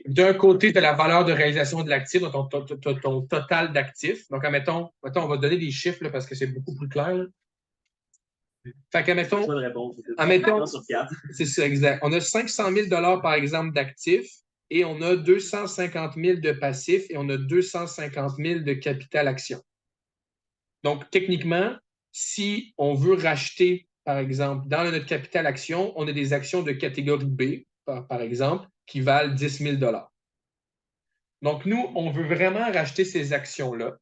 d'un côté, tu as la valeur de réalisation de l'actif, donc ton total d'actifs. Donc, admettons, on va donner des chiffres là, parce que c'est beaucoup plus clair. Là. Fait qu'admettons, c'est ça, exact. On a 500 000 par exemple d'actifs et on a 250 000 de passifs et on a 250 000 de capital action. Donc, techniquement, si on veut racheter, par exemple, dans notre capital action, on a des actions de catégorie B, par exemple, qui valent 10 000 Donc, nous, on veut vraiment racheter ces actions-là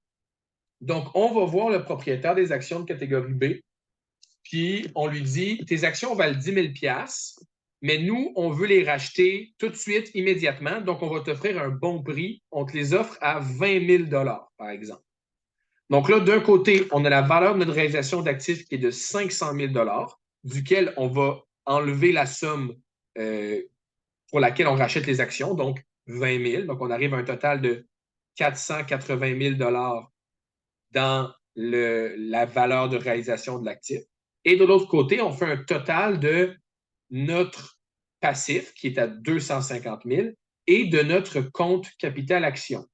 Donc, on va voir le propriétaire des actions de catégorie B, puis on lui dit, tes actions valent 10 000 $, mais nous, on veut les racheter tout de suite, immédiatement, donc on va t'offrir un bon prix. On te les offre à 20 000 $, par exemple. Donc là, d'un côté, on a la valeur de notre réalisation d'actifs qui est de 500 000 $, duquel on va enlever la somme pour laquelle on rachète les actions, donc 20 000. Donc, on arrive à un total de 480 000 $ dans la valeur de réalisation de l'actif. Et de l'autre côté, on fait un total de notre passif, qui est à 250 000, et de notre compte capital action.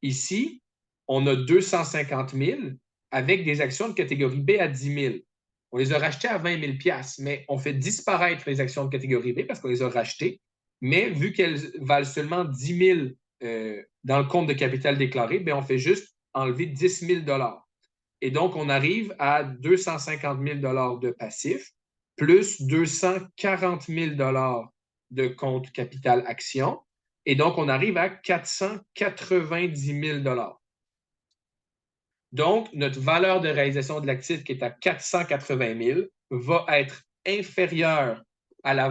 Ici, on a 250 000 avec des actions de catégorie B à 10 000. On les a rachetées à 20 000 $, mais on fait disparaître les actions de catégorie B parce qu'on les a rachetées. Mais vu qu'elles valent seulement 10 000 dans le compte de capital déclaré, bien, on fait juste enlever 10 000 $. Et donc, on arrive à 250 000 $ de passif plus 240 000 $ de compte capital action. Et donc, on arrive à 490 000 $. Donc, notre valeur de réalisation de l'actif qui est à 480 000 va être inférieure à la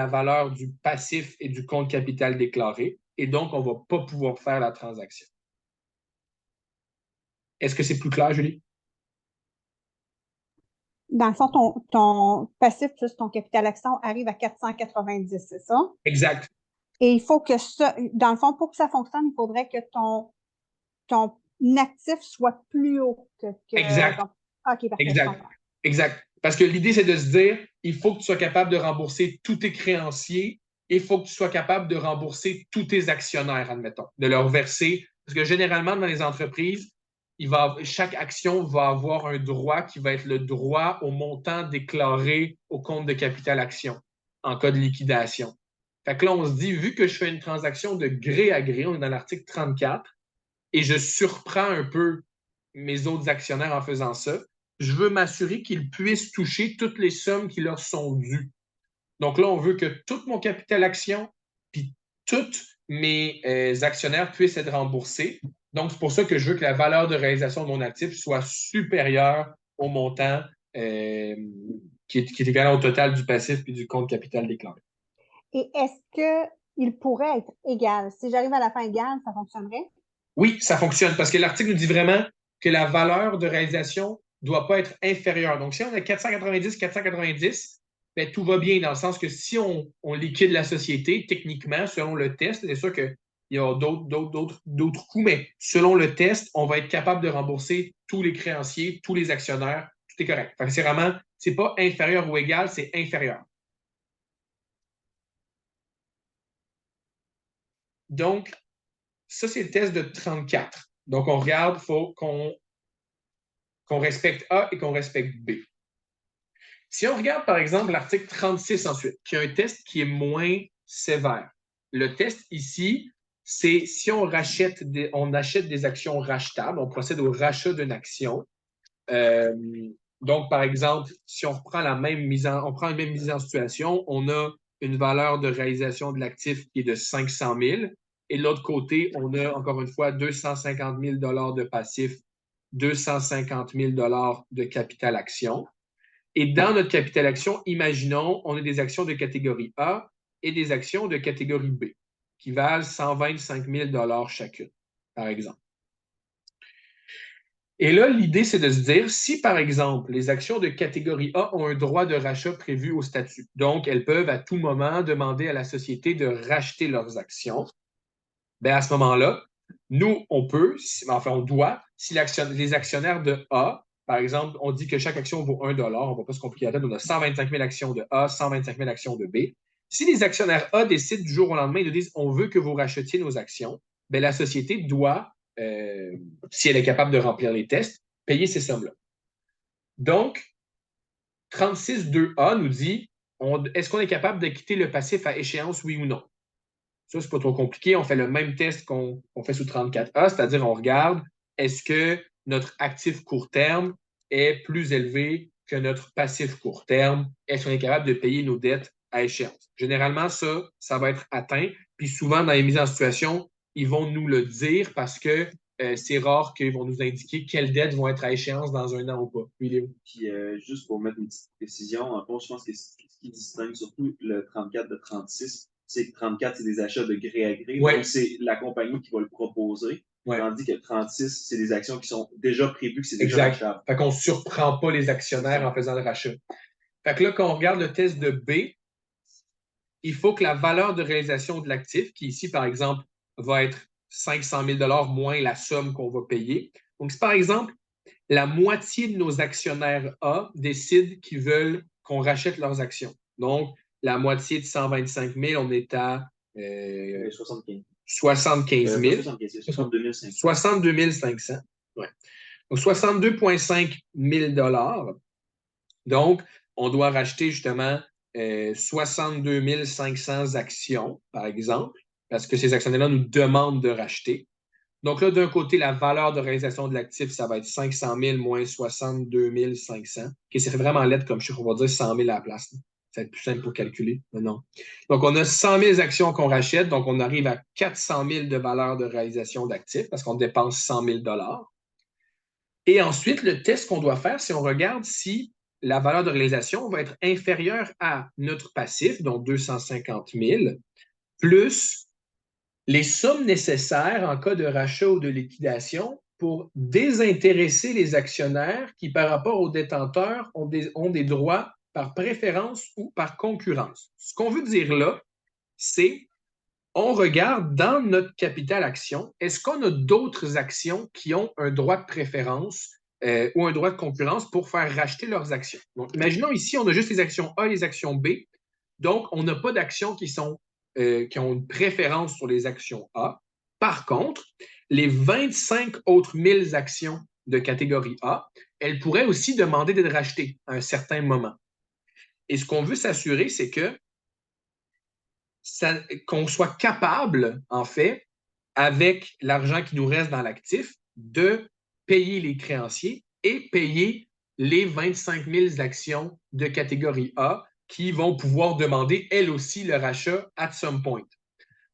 valeur du passif et du compte capital déclaré. Et donc, on ne va pas pouvoir faire la transaction. Est-ce que c'est plus clair, Julie? Dans le fond, ton passif plus ton capital action arrive à 490, c'est ça? Exact. Et il faut que ça, dans le fond, pour que ça fonctionne, il faudrait que ton actif soit plus haut que Exact. OK, parfait. Exact. Exact. Parce que l'idée, c'est de se dire, il faut que tu sois capable de rembourser tous tes créanciers et il faut que tu sois capable de rembourser tous tes actionnaires, admettons, de leur verser. Parce que généralement, dans les entreprises, chaque action va avoir un droit qui va être le droit au montant déclaré au compte de capital action en cas de liquidation. Fait que là, on se dit, vu que je fais une transaction de gré à gré, on est dans l'article 34, et je surprends un peu mes autres actionnaires en faisant ça, je veux m'assurer qu'ils puissent toucher toutes les sommes qui leur sont dues. Donc là, on veut que tout mon capital action puis tous mes actionnaires puissent être remboursés. Donc, c'est pour ça que je veux que la valeur de réalisation de mon actif soit supérieure au montant qui est égal au total du passif puis du compte capital déclaré. Et est-ce qu'il pourrait être égal? Si j'arrive à la fin égale, ça fonctionnerait? Oui, ça fonctionne parce que l'article nous dit vraiment que la valeur de réalisation ne doit pas être inférieure. Donc, si on a 490, bien, tout va bien dans le sens que si on liquide la société, techniquement, selon le test, c'est sûr qu'il y a d'autres coûts, mais selon le test, on va être capable de rembourser tous les créanciers, tous les actionnaires, tout est correct. Fait que c'est vraiment, c'est pas inférieur ou égal, c'est inférieur. Donc, ça, c'est le test de 34. Donc, on regarde, il faut qu'on respecte A et qu'on respecte B. Si on regarde, par exemple, l'article 36 ensuite, qui est un test qui est moins sévère. Le test ici, c'est si on achète des actions rachetables, on procède au rachat d'une action. Donc, par exemple, si on reprend la même mise en situation, on a une valeur de réalisation de l'actif qui est de 500 000. Et de l'autre côté, on a encore une fois 250 000 $ de passif, 250 000 $ de capital action. Et dans notre capital action, imaginons, on a des actions de catégorie A et des actions de catégorie B qui valent 125 000 $ chacune, par exemple. Et là, l'idée, c'est de se dire, si par exemple, les actions de catégorie A ont un droit de rachat prévu au statut, donc elles peuvent à tout moment demander à la société de racheter leurs actions, bien à ce moment-là, nous, on peut, enfin on doit, si les actionnaires de A, par exemple, on dit que chaque action vaut 1 $, on ne va pas se compliquer la tête, on a 125 000 actions de A, 125 000 actions de B. Si les actionnaires A décident du jour au lendemain, ils nous disent on veut que vous rachetiez nos actions, bien, la société doit, si elle est capable de remplir les tests, payer ces sommes-là. Donc, 36.2a nous dit est-ce qu'on est capable de quitter le passif à échéance, oui ou non? Ça, c'est pas trop compliqué. On fait le même test qu'on fait sous 34A, c'est-à-dire on regarde est-ce que notre actif court terme est plus élevé que notre passif court terme? Est-ce qu'on est capable de payer nos dettes à échéance? Généralement, ça va être atteint. Puis souvent, dans les mises en situation, ils vont nous le dire parce que c'est rare qu'ils vont nous indiquer quelles dettes vont être à échéance dans un an ou pas. Oui, Léo. Puis juste pour mettre une petite précision, en fond, je pense que ce qui distingue surtout le 34 de 36, c'est que 34, c'est des achats de gré à gré. Ouais. Donc, c'est la compagnie qui va le proposer. Ouais. Tandis que 36, c'est des actions qui sont déjà prévues, que c'est déjà Exact. achetable. Fait qu'on ne surprend pas les actionnaires en faisant le rachat. Fait que là, quand on regarde le test de B, il faut que la valeur de réalisation de l'actif, qui ici, par exemple, va être 500 000 moins la somme qu'on va payer. Donc, si par exemple, la moitié de nos actionnaires A décident qu'ils veulent qu'on rachète leurs actions. Donc, la moitié de 125 000, on est à 75. 75 000. 62 500. 62 500. Ouais. Donc, 62,5 000 $. Donc, on doit racheter justement 62 500 actions, par exemple, parce que ces actionnaires-là nous demandent de racheter. Donc là, d'un côté, la valeur de réalisation de l'actif, ça va être 500 000 moins 62 500. Okay, c'est vraiment lettre comme chiffre, on va dire 100 000 à la place. Là. Ça va être plus simple pour calculer. Mais non. Donc, on a 100 000 actions qu'on rachète, donc on arrive à 400 000 de valeur de réalisation d'actifs parce qu'on dépense 100 000 $. Et ensuite, le test qu'on doit faire, c'est on regarde si la valeur de réalisation va être inférieure à notre passif, donc 250 000, plus les sommes nécessaires en cas de rachat ou de liquidation pour désintéresser les actionnaires qui, par rapport aux détenteurs, ont des droits par préférence ou par concurrence. Ce qu'on veut dire là, c'est on regarde dans notre capital action, est-ce qu'on a d'autres actions qui ont un droit de préférence ou un droit de concurrence pour faire racheter leurs actions. Donc, imaginons ici, on a juste les actions A et les actions B. Donc, on n'a pas d'actions qui ont une préférence sur les actions A. Par contre, les 25 autres 1000 actions de catégorie A, elles pourraient aussi demander d'être rachetées à un certain moment. Et ce qu'on veut s'assurer, c'est que qu'on soit capable, en fait, avec l'argent qui nous reste dans l'actif, de payer les créanciers et payer les 25 000 actions de catégorie A qui vont pouvoir demander, elles aussi, le rachat at some point.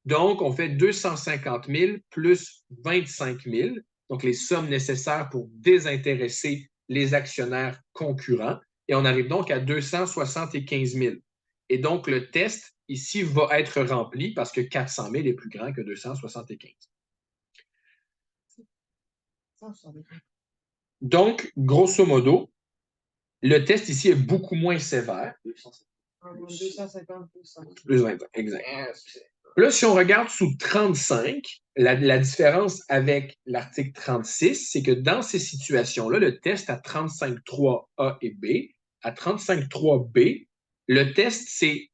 Donc, on fait 250 000 plus 25 000, donc les sommes nécessaires pour désintéresser les actionnaires concurrents, et on arrive donc à 275 000. Et donc, le test ici va être rempli parce que 400 000 est plus grand que 275. Donc, grosso modo, le test ici est beaucoup moins sévère. 250 plus 100. Plus 20, exact. Là, si on regarde sous 35, la différence avec l'article 36, c'est que dans ces situations-là, le test à 35.3A et B, à 35.3B, le test, c'est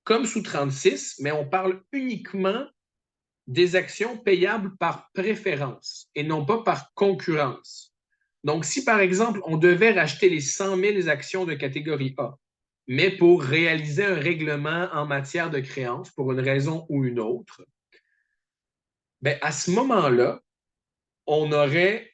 comme sous 36, mais on parle uniquement des actions payables par préférence et non pas par concurrence. Donc, si par exemple, on devait racheter les 100 000 actions de catégorie A, mais pour réaliser un règlement en matière de créance pour une raison ou une autre, bien, à ce moment-là, on aurait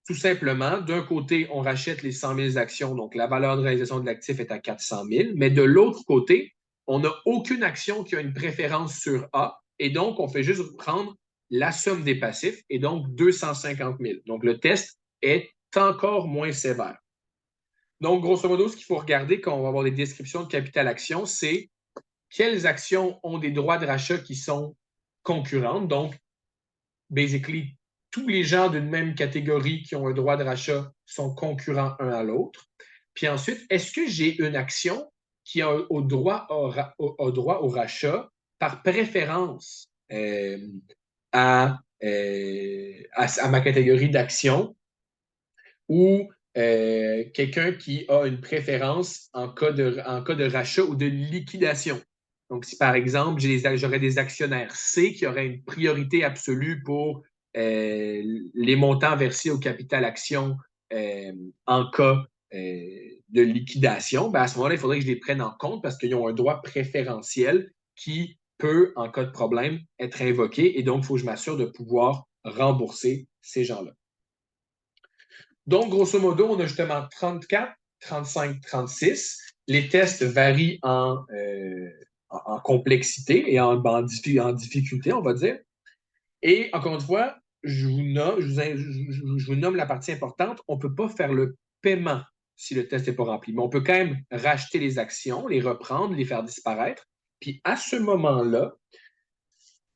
tout simplement, d'un côté, on rachète les 100 000 actions, donc la valeur de réalisation de l'actif est à 400 000, mais de l'autre côté, on n'a aucune action qui a une préférence sur A, et donc on fait juste prendre la somme des passifs, et donc 250 000. Donc le test est encore moins sévère. Donc, grosso modo, ce qu'il faut regarder quand on va avoir des descriptions de capital action, c'est quelles actions ont des droits de rachat qui sont concurrentes. Donc, basically, tous les gens d'une même catégorie qui ont un droit de rachat sont concurrents un à l'autre. Puis ensuite, est-ce que j'ai une action qui a au droit au rachat par préférence à ma catégorie d'action ou quelqu'un qui a une préférence en cas de rachat ou de liquidation. Donc, si par exemple, j'aurais des actionnaires C qui auraient une priorité absolue pour les montants versés au capital action en cas de liquidation, ben à ce moment-là, il faudrait que je les prenne en compte parce qu'ils ont un droit préférentiel qui peut, en cas de problème, être invoqué. Et donc, il faut que je m'assure de pouvoir rembourser ces gens-là. Donc, grosso modo, on a justement 34, 35, 36. Les tests varient en complexité et en difficulté, on va dire. Et encore une fois, je vous nomme la partie importante, on ne peut pas faire le paiement si le test n'est pas rempli. Mais on peut quand même racheter les actions, les reprendre, les faire disparaître. Puis à ce moment-là,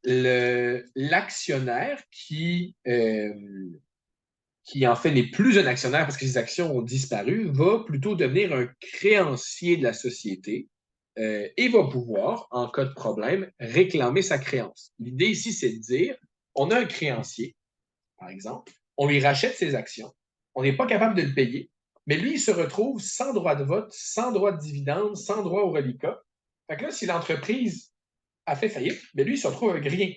l'actionnaire qui en fait n'est plus un actionnaire parce que ses actions ont disparu, va plutôt devenir un créancier de la société et va pouvoir, en cas de problème, réclamer sa créance. L'idée ici, c'est de dire, on a un créancier, par exemple, on lui rachète ses actions, on n'est pas capable de le payer, mais lui, il se retrouve sans droit de vote, sans droit de dividende, sans droit au reliquat. Fait que là, si l'entreprise a fait faillite, mais lui, il se retrouve avec rien.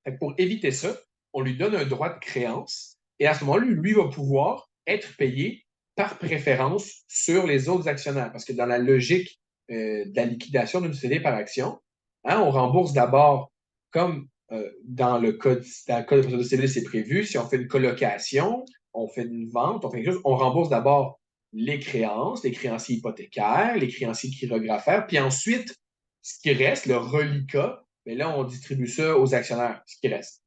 Fait que pour éviter ça, on lui donne un droit de créance et à ce moment-là, lui va pouvoir être payé par préférence sur les autres actionnaires. Parce que dans la logique de la liquidation d'une société par action, hein, on rembourse d'abord, comme dans le code de procédure civile, c'est prévu, si on fait une colocation, on fait une vente, on fait quelque chose, on rembourse d'abord les créances, les créanciers hypothécaires, les créanciers chirographaires, puis ensuite, ce qui reste, le reliquat, mais là, on distribue ça aux actionnaires, ce qui reste.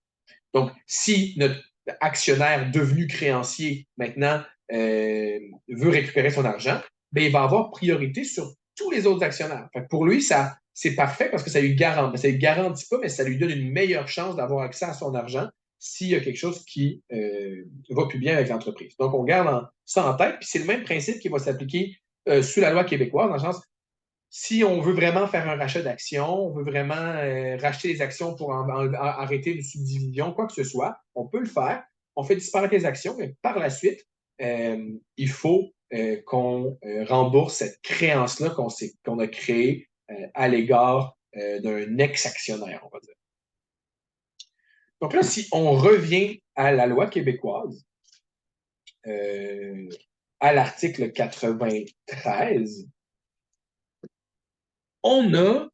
Donc, si notre actionnaire devenu créancier maintenant veut récupérer son argent, bien, il va avoir priorité sur tous les autres actionnaires. Fait que pour lui, ça, c'est parfait parce que ça lui garantit. Ça ne lui garantit pas, mais ça lui donne une meilleure chance d'avoir accès à son argent s'il y a quelque chose qui va plus bien avec l'entreprise. Donc, on garde ça en tête. Puis c'est le même principe qui va s'appliquer sous la loi québécoise, dans le sens, si on veut vraiment faire un rachat d'actions, on veut vraiment racheter les actions pour arrêter une subdivision, quoi que ce soit, on peut le faire. On fait disparaître les actions, mais par la suite, il faut qu'on rembourse cette créance-là qu'on a créée à l'égard d'un ex-actionnaire, on va dire. Donc là, si on revient à la loi québécoise, à l'article 93, on a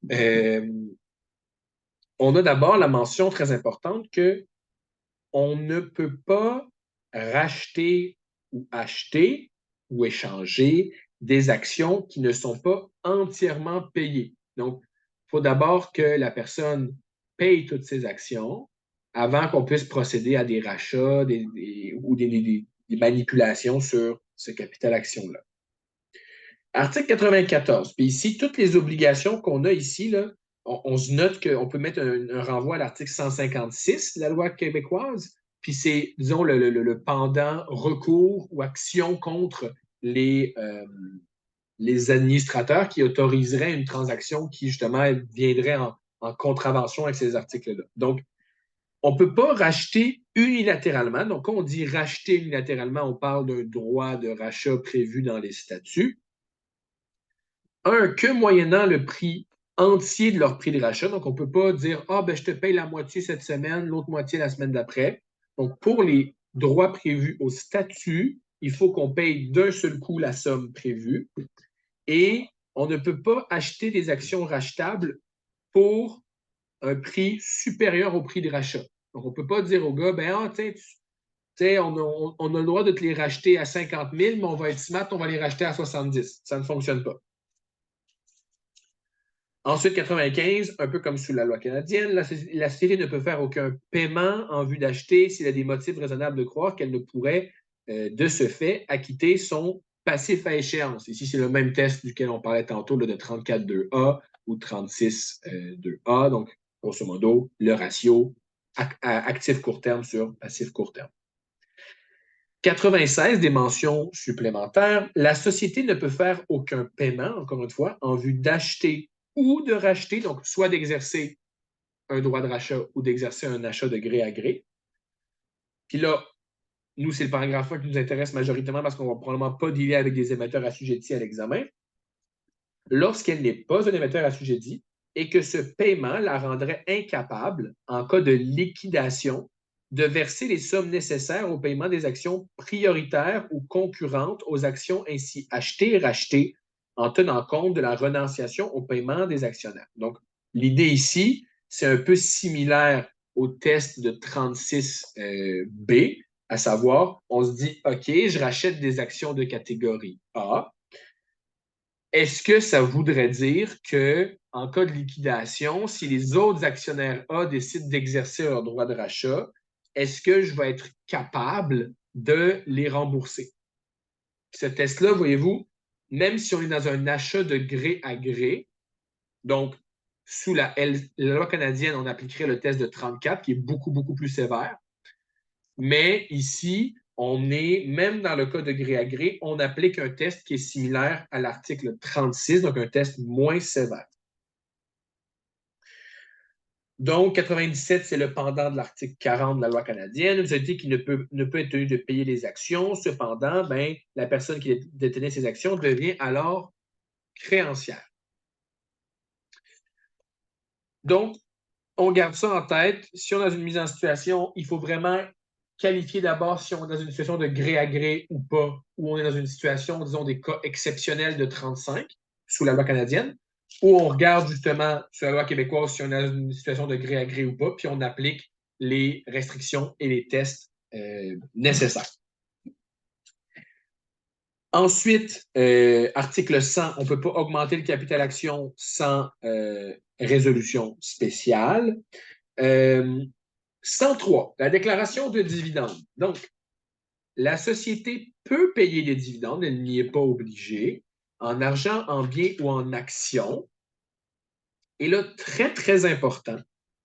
d'abord la mention très importante qu'on ne peut pas racheter ou acheter ou échanger des actions qui ne sont pas entièrement payées. Donc, il faut d'abord que la personne paye toutes ses actions avant qu'on puisse procéder à des rachats ou des manipulations sur ce capital action-là. Article 94. Puis ici, toutes les obligations qu'on a ici, là, on se note qu'on peut mettre un renvoi à l'article 156 de la loi québécoise, puis c'est, disons, le pendant recours ou action contre les administrateurs qui autoriseraient une transaction qui, justement, viendrait en contravention avec ces articles-là. Donc, on ne peut pas racheter unilatéralement. Donc, quand on dit racheter unilatéralement, on parle d'un droit de rachat prévu dans les statuts. Que moyennant le prix entier de leur prix de rachat. Donc, on ne peut pas dire « Ah, ben, je te paye la moitié cette semaine, l'autre moitié la semaine d'après. » Donc, pour les droits prévus au statut, il faut qu'on paye d'un seul coup la somme prévue. Et on ne peut pas acheter des actions rachetables pour un prix supérieur au prix de rachat. Donc, on ne peut pas dire au gars « Ben, ah, tiens, on a le droit de te les racheter à 50 000, mais on va être smart, on va les racheter à 70. » Ça ne fonctionne pas. Ensuite, 95, un peu comme sous la loi canadienne, la société ne peut faire aucun paiement en vue d'acheter s'il a des motifs raisonnables de croire qu'elle ne pourrait, de ce fait, acquitter son passif à échéance. Ici, c'est le même test duquel on parlait tantôt là, de 34.2a ou 36.2a. Donc, grosso modo, le ratio actif court terme sur passif court terme. 96, des mentions supplémentaires. La société ne peut faire aucun paiement, encore une fois, en vue d'acheter ou de racheter, donc soit d'exercer un droit de rachat ou d'exercer un achat de gré à gré. Puis là, nous, c'est le paragraphe 1 qui nous intéresse majoritairement parce qu'on ne va probablement pas dealer avec des émetteurs assujettis à l'examen. Lorsqu'elle n'est pas un émetteur assujetti et que ce paiement la rendrait incapable, en cas de liquidation, de verser les sommes nécessaires au paiement des actions prioritaires ou concurrentes aux actions ainsi achetées et rachetées en tenant compte de la renonciation au paiement des actionnaires. Donc, l'idée ici, c'est un peu similaire au test de 36B, à savoir, on se dit, OK, je rachète des actions de catégorie A. Est-ce que ça voudrait dire qu'en cas de liquidation, si les autres actionnaires A décident d'exercer leur droit de rachat, est-ce que je vais être capable de les rembourser? Ce test-là, voyez-vous, même si on est dans un achat de gré à gré, donc sous la loi canadienne, on appliquerait le test de 34, qui est beaucoup, beaucoup plus sévère. Mais ici, on est, même dans le cas de gré à gré, on applique un test qui est similaire à l'article 36, donc un test moins sévère. Donc, 97, c'est le pendant de l'article 40 de la loi canadienne, une société qui ne peut être tenue de payer les actions. Cependant, la personne qui détenait ces actions devient alors créancière. Donc, on garde ça en tête. Si on est dans une mise en situation, il faut vraiment qualifier d'abord si on est dans une situation de gré à gré ou pas, ou on est dans une situation, disons, des cas exceptionnels de 35 sous la loi canadienne, où on regarde justement sur la loi québécoise si on est dans une situation de gré à gré ou pas, puis on applique les restrictions et les tests nécessaires. Ensuite, article 100, on ne peut pas augmenter le capital action sans résolution spéciale. 103, la déclaration de dividendes. Donc, la société peut payer des dividendes, elle n'y est pas obligée, en argent, en biens ou en actions. Et là, très, très important,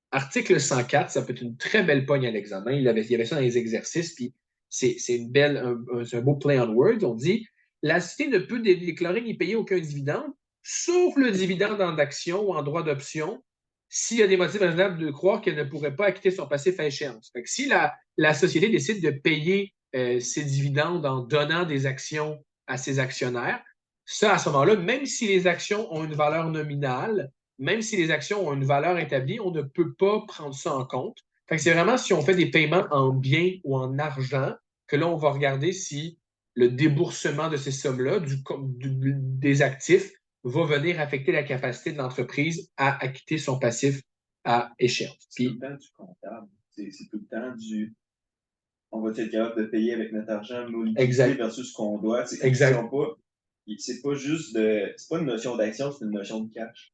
article 104, ça peut être une très belle pogne à l'examen. Il y avait ça dans les exercices, puis c'est un beau play on words. On dit, la société ne peut déclarer ni payer aucun dividende, sauf le dividende en actions ou en droit d'option, s'il y a des motifs raisonnables de croire qu'elle ne pourrait pas acquitter son passif à échéance. Fait que si la société décide de payer ses dividendes en donnant des actions à ses actionnaires, ça, à ce moment-là, même si les actions ont une valeur nominale, même si les actions ont une valeur établie, on ne peut pas prendre ça en compte. Fait que c'est vraiment si on fait des paiements en biens ou en argent que là, on va regarder si le déboursement de ces sommes-là, des actifs, va venir affecter la capacité de l'entreprise à acquitter son passif à échéance. C'est tout le temps du comptable. C'est tout le temps du... On va être capable de payer avec notre argent, nos liquidités versus ce qu'on doit. Exact. C'est pas juste de... C'est pas une notion d'action, c'est une notion de cash.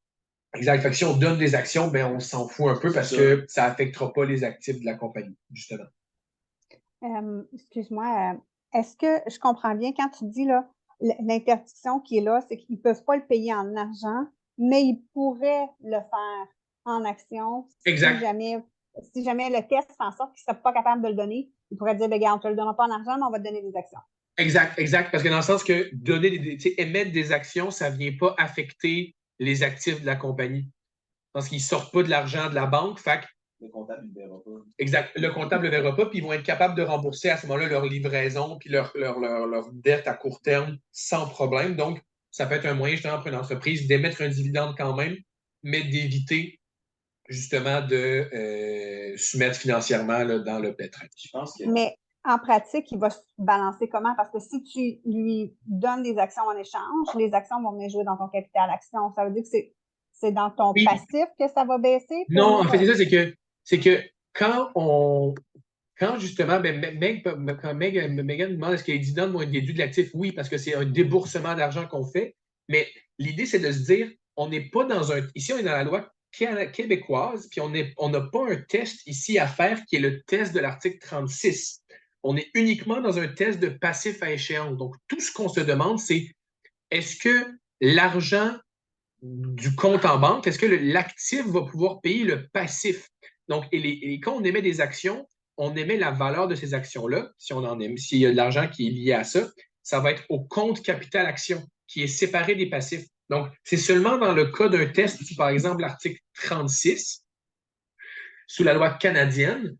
Exact. Fait que si on donne des actions, on s'en fout un peu parce que ça n'affectera pas les actifs de la compagnie, justement. Excuse-moi, est-ce que je comprends bien quand tu dis là, l'interdiction qui est là, c'est qu'ils ne peuvent pas le payer en argent, mais ils pourraient le faire en action exact. Si jamais le test fait en sorte qu'ils ne seraient pas capables de le donner, ils pourraient dire, regarde, on ne te le donnera pas en argent, mais on va te donner des actions. Exact. Parce que dans le sens que émettre des actions, ça ne vient pas affecter les actifs de la compagnie. Parce qu'ils ne sortent pas de l'argent de la banque. Fait le comptable ne le verra pas. Exact. Le comptable ne le verra pas, puis ils vont être capables de rembourser à ce moment-là leur livraison puis leur dette à court terme sans problème. Donc, ça peut être un moyen justement pour une entreprise d'émettre un dividende quand même, mais d'éviter justement de soumettre financièrement là, dans le pétrin. Je pense que... Mais en pratique, il va se balancer comment? Parce que si tu lui donnes des actions en échange, les actions vont venir jouer dans ton capital action. Ça veut dire que c'est dans ton passif que ça va baisser? Non, en fait, c'est ça, c'est que quand justement, Megan me demande est-ce que les dividendes vont être déduits de l'actif, oui, parce que c'est un déboursement d'argent qu'on fait, mais l'idée, c'est de se dire, on n'est pas dans un... Ici, on est dans la loi québécoise, puis on n'a pas un test ici à faire qui est le test de l'article 36. On est uniquement dans un test de passif à échéance. Donc, tout ce qu'on se demande, c'est est-ce que l'argent du compte en banque, est-ce que l'actif va pouvoir payer le passif? Donc, quand on émet des actions, on émet la valeur de ces actions-là. S'il y a de l'argent qui est lié à ça, ça va être au compte capital action qui est séparé des passifs. Donc, c'est seulement dans le cas d'un test, par exemple l'article 36, sous la loi canadienne,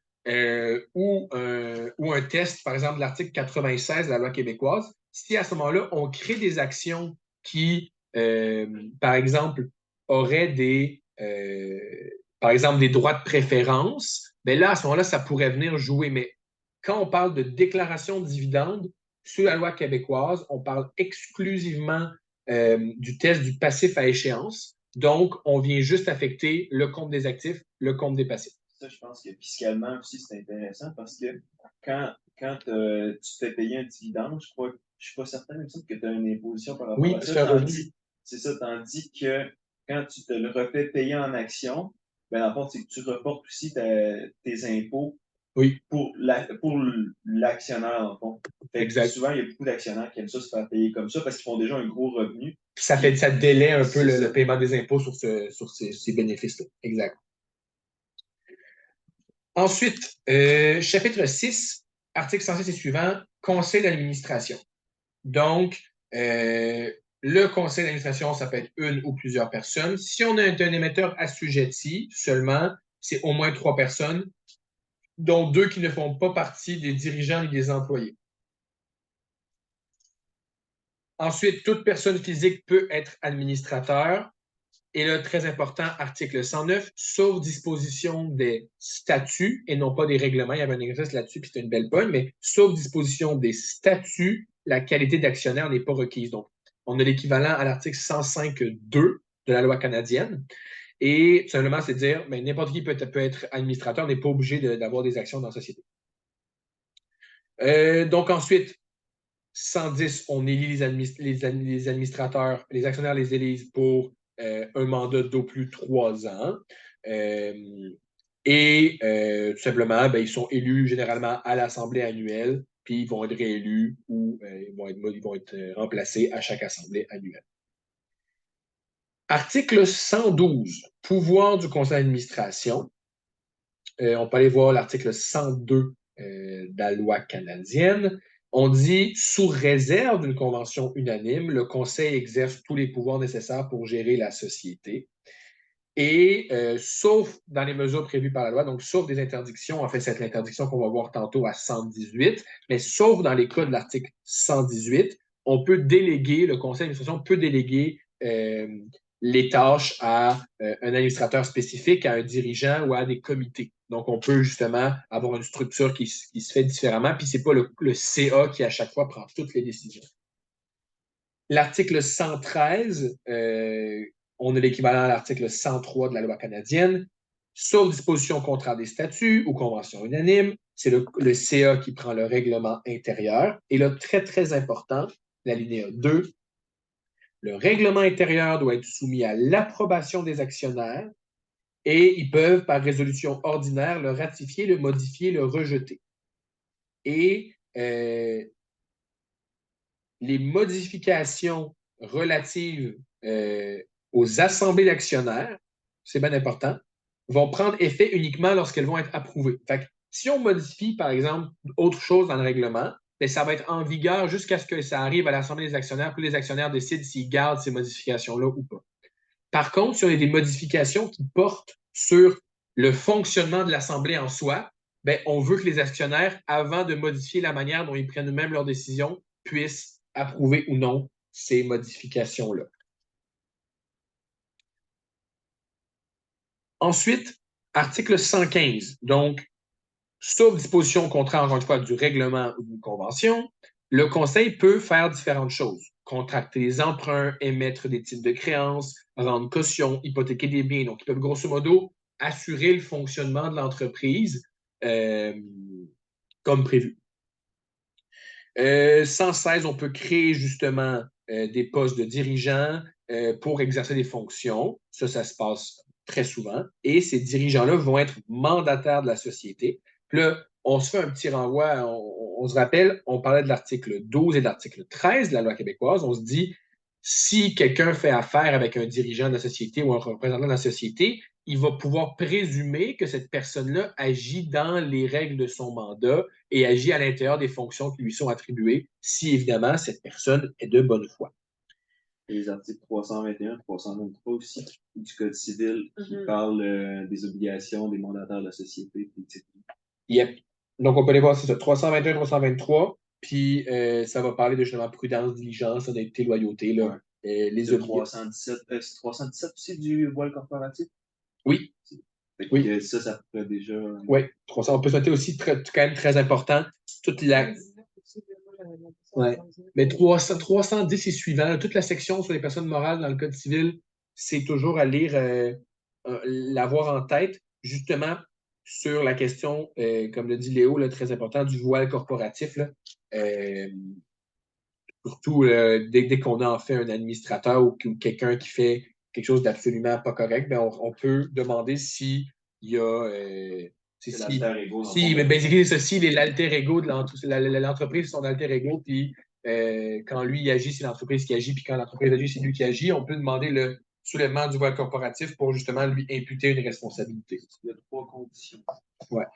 ou un test, par exemple l'article 96 de la loi québécoise, si à ce moment-là, on crée des actions qui, par exemple, auraient par exemple, des droits de préférence, bien là, à ce moment-là, ça pourrait venir jouer. Mais quand on parle de déclaration de dividendes, sous la loi québécoise, on parle exclusivement du test du passif à échéance. Donc, on vient juste affecter le compte des actifs, le compte des passifs. Ça, je pense que fiscalement aussi, c'est intéressant parce que quand tu te fais payer un dividende, je ne suis pas certain que tu as une imposition par rapport à ça. C'est ça, tandis que quand tu te le refais payer en action, ben, en fait, c'est que tu reportes aussi tes impôts Oui. Pour l'actionnaire, en fond. Fait que Exact. souvent, il y a beaucoup d'actionnaires qui aiment ça se faire payer comme ça parce qu'ils font déjà un gros revenu. Puis ça délaie un peu C'est le ça. paiement des impôts sur ces bénéfices-là. Exact. Ensuite, chapitre 6, article 106 et suivant, conseil d'administration. Donc, le conseil d'administration, ça peut être une ou plusieurs personnes. Si on a un émetteur assujetti seulement, c'est au moins 3 personnes, dont 2 qui ne font pas partie des dirigeants et des employés. Ensuite, toute personne physique peut être administrateur. Et là, très important, article 109, sauf disposition des statuts et non pas des règlements. Il y avait un exercice là-dessus, puis c'était une belle pogne, mais sauf disposition des statuts, la qualité d'actionnaire n'est pas requise. Donc, on a l'équivalent à l'article 105.2 de la loi canadienne. Et tout simplement, c'est de dire, mais n'importe qui peut être administrateur, n'est pas obligé d'avoir des actions dans la société. Donc, ensuite, 110, on élit les administrateurs, les actionnaires les élisent pour un mandat d'au plus 3 ans. Tout simplement, ben, ils sont élus généralement à l'Assemblée annuelle, puis ils vont être réélus ou ils vont être remplacés à chaque Assemblée annuelle. Article 112, pouvoir du conseil d'administration. On peut aller voir l'article 102 de la loi canadienne. On dit, sous réserve d'une convention unanime, le Conseil exerce tous les pouvoirs nécessaires pour gérer la société. Et sauf dans les mesures prévues par la loi, donc sauf des interdictions, en fait, c'est l'interdiction qu'on va voir tantôt à 118, mais sauf dans les cas de l'article 118, on peut déléguer, le Conseil d'administration peut déléguer les tâches à un administrateur spécifique, à un dirigeant ou à des comités. Donc, on peut justement avoir une structure qui se fait différemment, puis ce n'est pas le CA qui, à chaque fois, prend toutes les décisions. L'article 113, on a l'équivalent à l'article 103 de la loi canadienne, sauf disposition contraire des statuts ou convention unanime, c'est le CA qui prend le règlement intérieur. Et là, très, très important, l'alinéa 2, le règlement intérieur doit être soumis à l'approbation des actionnaires et ils peuvent, par résolution ordinaire, le ratifier, le modifier, le rejeter. Et les modifications relatives aux assemblées d'actionnaires, c'est bien important, vont prendre effet uniquement lorsqu'elles vont être approuvées. Fait que, si on modifie, par exemple, autre chose dans le règlement, bien, ça va être en vigueur jusqu'à ce que ça arrive à l'Assemblée des actionnaires, puis les actionnaires décident s'ils gardent ces modifications-là ou pas. Par contre, si on a des modifications qui portent sur le fonctionnement de l'Assemblée en soi, bien, on veut que les actionnaires, avant de modifier la manière dont ils prennent eux-mêmes leurs décisions, puissent approuver ou non ces modifications-là. Ensuite, article 115. Donc, sauf disposition contraire, encore une fois, du règlement ou d'une convention, le Conseil peut faire différentes choses. Contracter les emprunts, émettre des titres de créances, rendre caution, hypothéquer des biens. Donc, ils peuvent grosso modo assurer le fonctionnement de l'entreprise comme prévu. 116, on peut créer justement des postes de dirigeants pour exercer des fonctions. Ça se passe très souvent. Et ces dirigeants-là vont être mandataires de la société. Puis là, on se fait un petit renvoi, on se rappelle, on parlait de l'article 12 et de l'article 13 de la loi québécoise. On se dit, si quelqu'un fait affaire avec un dirigeant de la société ou un représentant de la société, il va pouvoir présumer que cette personne-là agit dans les règles de son mandat et agit à l'intérieur des fonctions qui lui sont attribuées, si évidemment cette personne est de bonne foi. Les articles 321, 323 aussi du Code civil qui parlent des obligations des mandataires de la société. Yep. Donc, on peut aller voir, c'est ça, 321, 323, puis ça va parler de justement prudence, diligence, honnêteté, loyauté. Là, les 317, c'est 317 aussi du voile corporatif? Oui. Oui. Ça pourrait déjà. Oui, 300. On peut noter aussi, quand même très important, toute la. Ouais. Mais 310 et suivant, toute la section sur les personnes morales dans le Code civil, c'est toujours à lire, l'avoir en tête, justement, sur la question, comme le dit Léo, là, très important, du voile corporatif. Là, surtout dès qu'on a en fait un administrateur ou quelqu'un qui fait quelque chose d'absolument pas correct, bien, on peut demander s'il y a C'est l'alter ego. mais basically, ceci, il est l'alter ego de l'entreprise, son alter ego, puis quand lui il agit, c'est l'entreprise qui agit, puis quand l'entreprise agit, c'est lui qui agit. On peut demander le soulèvement du voile corporatif pour justement lui imputer une responsabilité. Il y a 3 conditions. Ouais.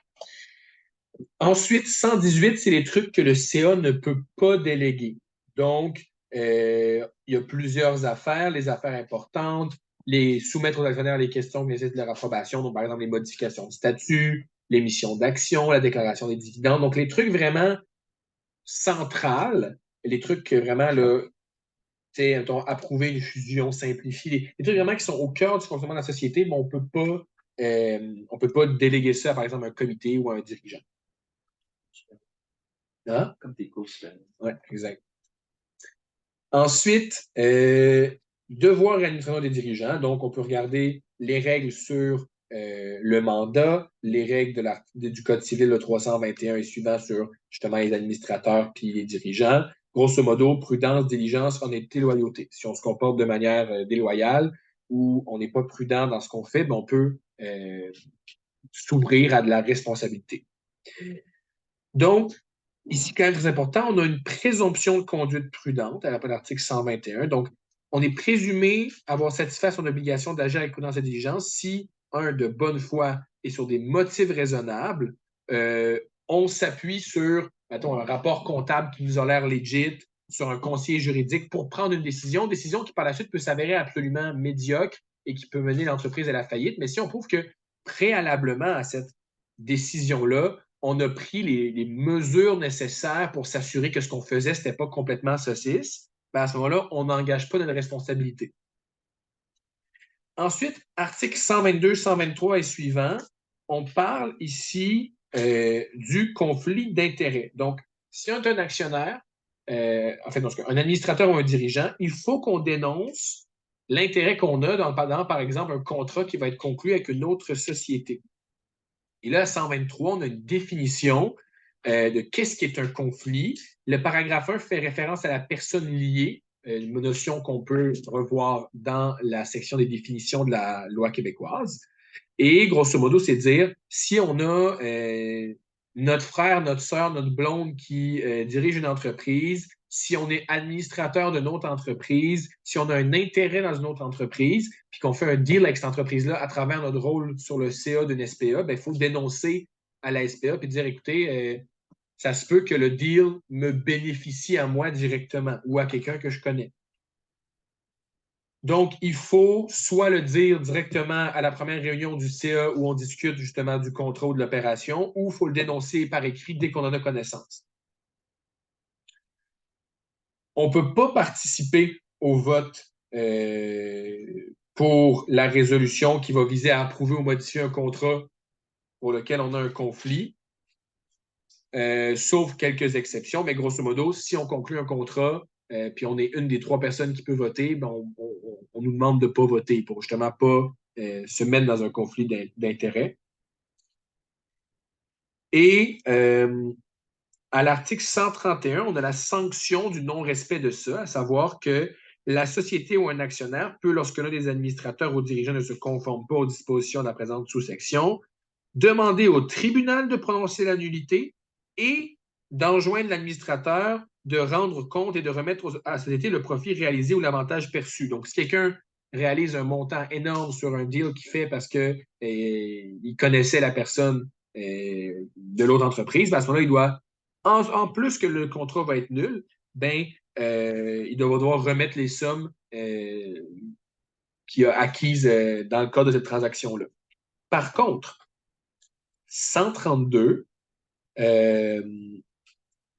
Ensuite, 118, c'est les trucs que le CA ne peut pas déléguer. Donc, il y a plusieurs affaires, les affaires importantes, les soumettre aux actionnaires les questions qui nécessitent leur approbation, donc par exemple les modifications de statut, l'émission d'actions, la déclaration des dividendes. Donc, les trucs vraiment centrales, les trucs que vraiment, là, tu sais, approuver une fusion, simplifier, les trucs vraiment qui sont au cœur du fonctionnement de la société, mais on ne peut pas déléguer ça à, par exemple, un comité ou à un dirigeant. Hein? Comme tes coachs. Oui, exact. Ensuite, devoir et administration des dirigeants. Donc, on peut regarder les règles sur le mandat, les règles du Code civil le 321 et suivant sur justement les administrateurs puis les dirigeants. Grosso modo, prudence, diligence, honnêteté, loyauté. Si on se comporte de manière déloyale ou on n'est pas prudent dans ce qu'on fait, ben on peut s'ouvrir à de la responsabilité. Donc, ici, quand même très important, on a une présomption de conduite prudente à l'article 121. Donc, on est présumé avoir satisfait son obligation d'agir avec prudence et diligence si, de bonne foi et sur des motifs raisonnables, on s'appuie sur, mettons, un rapport comptable qui nous a l'air legit, sur un conseiller juridique pour prendre une décision qui par la suite peut s'avérer absolument médiocre et qui peut mener l'entreprise à la faillite. Mais si on prouve que préalablement à cette décision-là, on a pris les mesures nécessaires pour s'assurer que ce qu'on faisait, ce n'était pas complètement saucisse, ben à ce moment-là, on n'engage pas notre responsabilité. Ensuite, articles 122, 123 et suivants, on parle ici du conflit d'intérêts. Donc, si on est un actionnaire, un administrateur ou un dirigeant, il faut qu'on dénonce l'intérêt qu'on a dans, par exemple, un contrat qui va être conclu avec une autre société. Et là, à 123, on a une définition de qu'est-ce qui est un conflit. Le paragraphe 1 fait référence à la personne liée, une notion qu'on peut revoir dans la section des définitions de la loi québécoise. Et grosso modo, c'est dire, si on a notre frère, notre sœur, notre blonde qui dirige une entreprise, si on est administrateur d'une autre entreprise, si on a un intérêt dans une autre entreprise, puis qu'on fait un deal avec cette entreprise-là à travers notre rôle sur le CA d'une SPA, il faut dénoncer à la SPA puis dire, écoutez, ça se peut que le deal me bénéficie à moi directement ou à quelqu'un que je connais. Donc, il faut soit le dire directement à la première réunion du CA où on discute justement du contrôle de l'opération, ou il faut le dénoncer par écrit dès qu'on en a connaissance. On ne peut pas participer au vote pour la résolution qui va viser à approuver ou modifier un contrat pour lequel on a un conflit, sauf quelques exceptions. Mais grosso modo, si on conclut un contrat, puis on est une des 3 personnes qui peut voter, ben on nous demande de ne pas voter pour justement pas se mettre dans un conflit d'intérêts. Et à l'article 131, on a la sanction du non-respect de ça, à savoir que la société ou un actionnaire peut, lorsque l'un des administrateurs ou dirigeants ne se conforme pas aux dispositions de la présente sous-section, demander au tribunal de prononcer la nullité et d'enjoindre l'administrateur de rendre compte et de remettre à la société le profit réalisé ou l'avantage perçu. Donc, si quelqu'un réalise un montant énorme sur un deal qu'il fait parce qu'il connaissait la personne de l'autre entreprise, ben à ce moment-là, il doit, en plus que le contrat va être nul, il doit devoir remettre les sommes qu'il a acquises dans le cadre de cette transaction-là. Par contre, 132,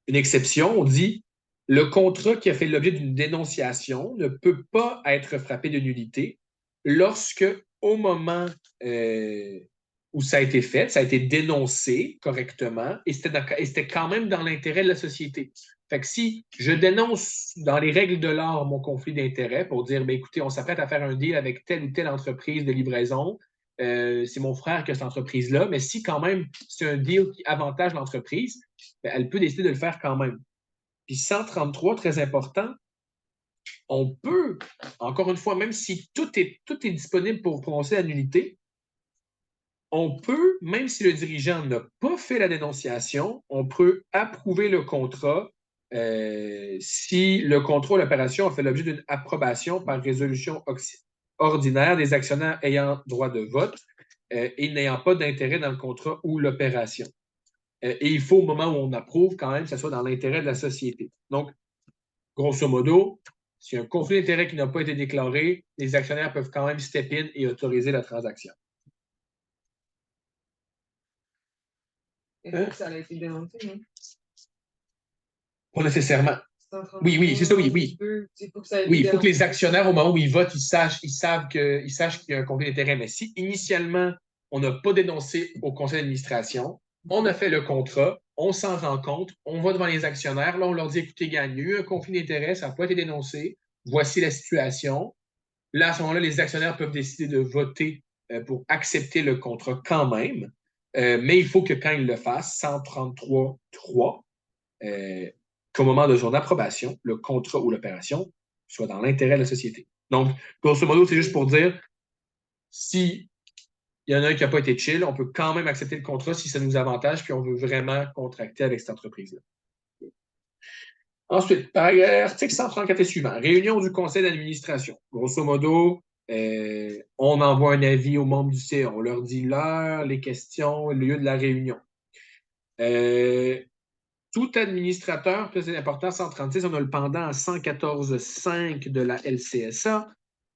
une exception, on dit le contrat qui a fait l'objet d'une dénonciation ne peut pas être frappé de nullité lorsque, au moment où ça a été fait, ça a été dénoncé correctement et c'était quand même dans l'intérêt de la société. Fait que si je dénonce dans les règles de l'art mon conflit d'intérêt pour dire, écoutez, on s'apprête à faire un deal avec telle ou telle entreprise de livraison, c'est mon frère qui a cette entreprise-là, mais si quand même c'est un deal qui avantage l'entreprise, elle peut décider de le faire quand même. Puis 133, très important, on peut, encore une fois, même si tout est disponible pour prononcer la nullité, on peut, même si le dirigeant n'a pas fait la dénonciation, on peut approuver le contrat si le contrat ou l'opération a fait l'objet d'une approbation par résolution ordinaire des actionnaires ayant droit de vote et n'ayant pas d'intérêt dans le contrat ou l'opération. Et il faut, au moment où on approuve, quand même, que ce soit dans l'intérêt de la société. Donc, grosso modo, s'il y a un conflit d'intérêt qui n'a pas été déclaré, les actionnaires peuvent quand même step in et autoriser la transaction. Est-ce que ça a été dénoncé, non? Pas nécessairement. Oui, c'est ça, oui. Oui, il faut que les actionnaires, au moment où ils votent, ils savent qu'il y a un conflit d'intérêt. Mais si initialement, on n'a pas dénoncé au conseil d'administration, on a fait le contrat, on s'en rend compte, on va devant les actionnaires, là, on leur dit, écoutez, il y a eu un conflit d'intérêt, ça n'a pas été dénoncé, voici la situation. Là, à ce moment-là, les actionnaires peuvent décider de voter pour accepter le contrat quand même. Mais il faut que quand ils le fassent, 133.3, qu'au moment de son approbation, le contrat ou l'opération soit dans l'intérêt de la société. Donc, grosso modo, c'est juste pour dire, si il y en a un qui n'a pas été chill, on peut quand même accepter le contrat si ça nous avantage, puis on veut vraiment contracter avec cette entreprise-là. Ensuite, article 134 et suivant, réunion du conseil d'administration. Grosso modo, on envoie un avis aux membres du CA, on leur dit l'heure, les questions, le lieu de la réunion. Tout administrateur, c'est important, 136, on a le pendant à 114.5 de la LCSA.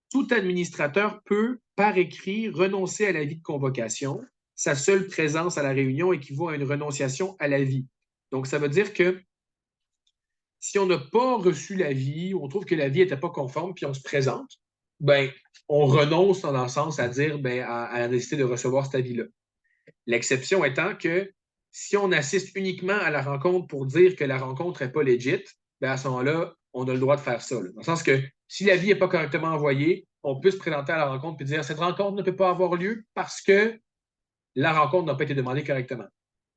Tout administrateur peut, par écrit, renoncer à l'avis de convocation. Sa seule présence à la réunion équivaut à une renonciation à l'avis. Donc, ça veut dire que si on n'a pas reçu l'avis, on trouve que l'avis n'était pas conforme, puis on se présente, ben, on renonce dans le sens à dire à décider de recevoir cet avis-là. L'exception étant que si on assiste uniquement à la rencontre pour dire que la rencontre n'est pas legit, ben à ce moment-là, on a le droit de faire ça. Là. Dans le sens que si l'avis n'est pas correctement envoyé, on peut se présenter à la rencontre et dire cette rencontre ne peut pas avoir lieu parce que la rencontre n'a pas été demandée correctement.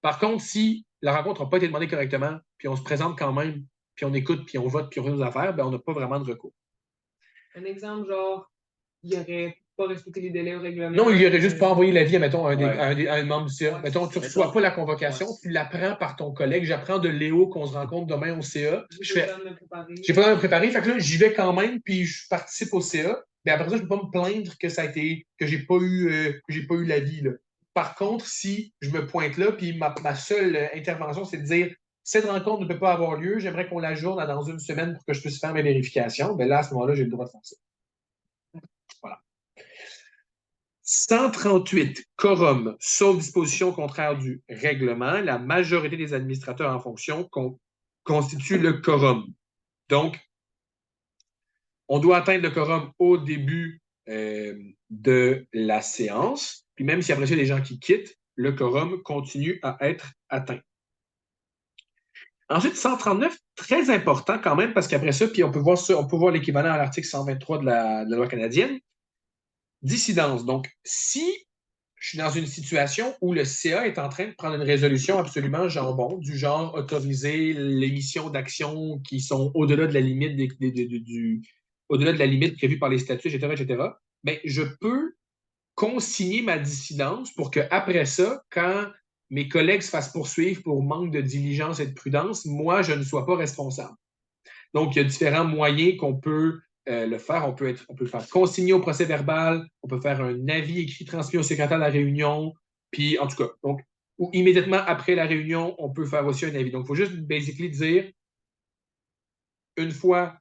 Par contre, si la rencontre n'a pas été demandée correctement, puis on se présente quand même, puis on écoute, puis on vote, puis on fait nos affaires, ben on n'a pas vraiment de recours. Un exemple, genre, il n'aurait pas respecté les délais au règlement. Non, il n'aurait juste pas envoyé l'avis, mettons, à un membre du CA. Mettons, tu ne reçois pas la convocation, tu l'apprends par ton collègue. J'apprends de Léo qu'on se rencontre demain au CA. J'ai pas le temps de me préparer. Fait que là, j'y vais quand même, puis je participe au CA. Mais après ça, je ne peux pas me plaindre que ça a été, que j'ai pas eu l'avis. Par contre, si je me pointe là, puis ma seule intervention, c'est de dire cette rencontre ne peut pas avoir lieu, j'aimerais qu'on l'ajourne dans une semaine pour que je puisse faire mes vérifications, bien là, à ce moment-là, j'ai le droit de faire ça. Voilà. 138, quorum, sauf disposition contraire du règlement, la majorité des administrateurs en fonction constitue le quorum. Donc, on doit atteindre le quorum au début de la séance, puis même si après ça, il y a des gens qui quittent, le quorum continue à être atteint. Ensuite, 139, très important quand même, parce qu'après ça, puis on peut voir l'équivalent à l'article 123 de la loi canadienne. Dissidence. Donc, si je suis dans une situation où le CA est en train de prendre une résolution absolument jambon, du genre autoriser l'émission d'actions qui sont au-delà de la limite au-delà de la limite prévue par les statuts, etc., bien, je peux consigner ma dissidence pour qu'après ça, quand mes collègues se fassent poursuivre pour manque de diligence et de prudence, moi, je ne sois pas responsable. Donc, il y a différents moyens qu'on peut le faire. On peut le faire consigner au procès verbal, on peut faire un avis écrit transmis au secrétaire de la réunion, puis en tout cas, donc, ou immédiatement après la réunion, on peut faire aussi un avis. Donc, il faut juste basically dire, une fois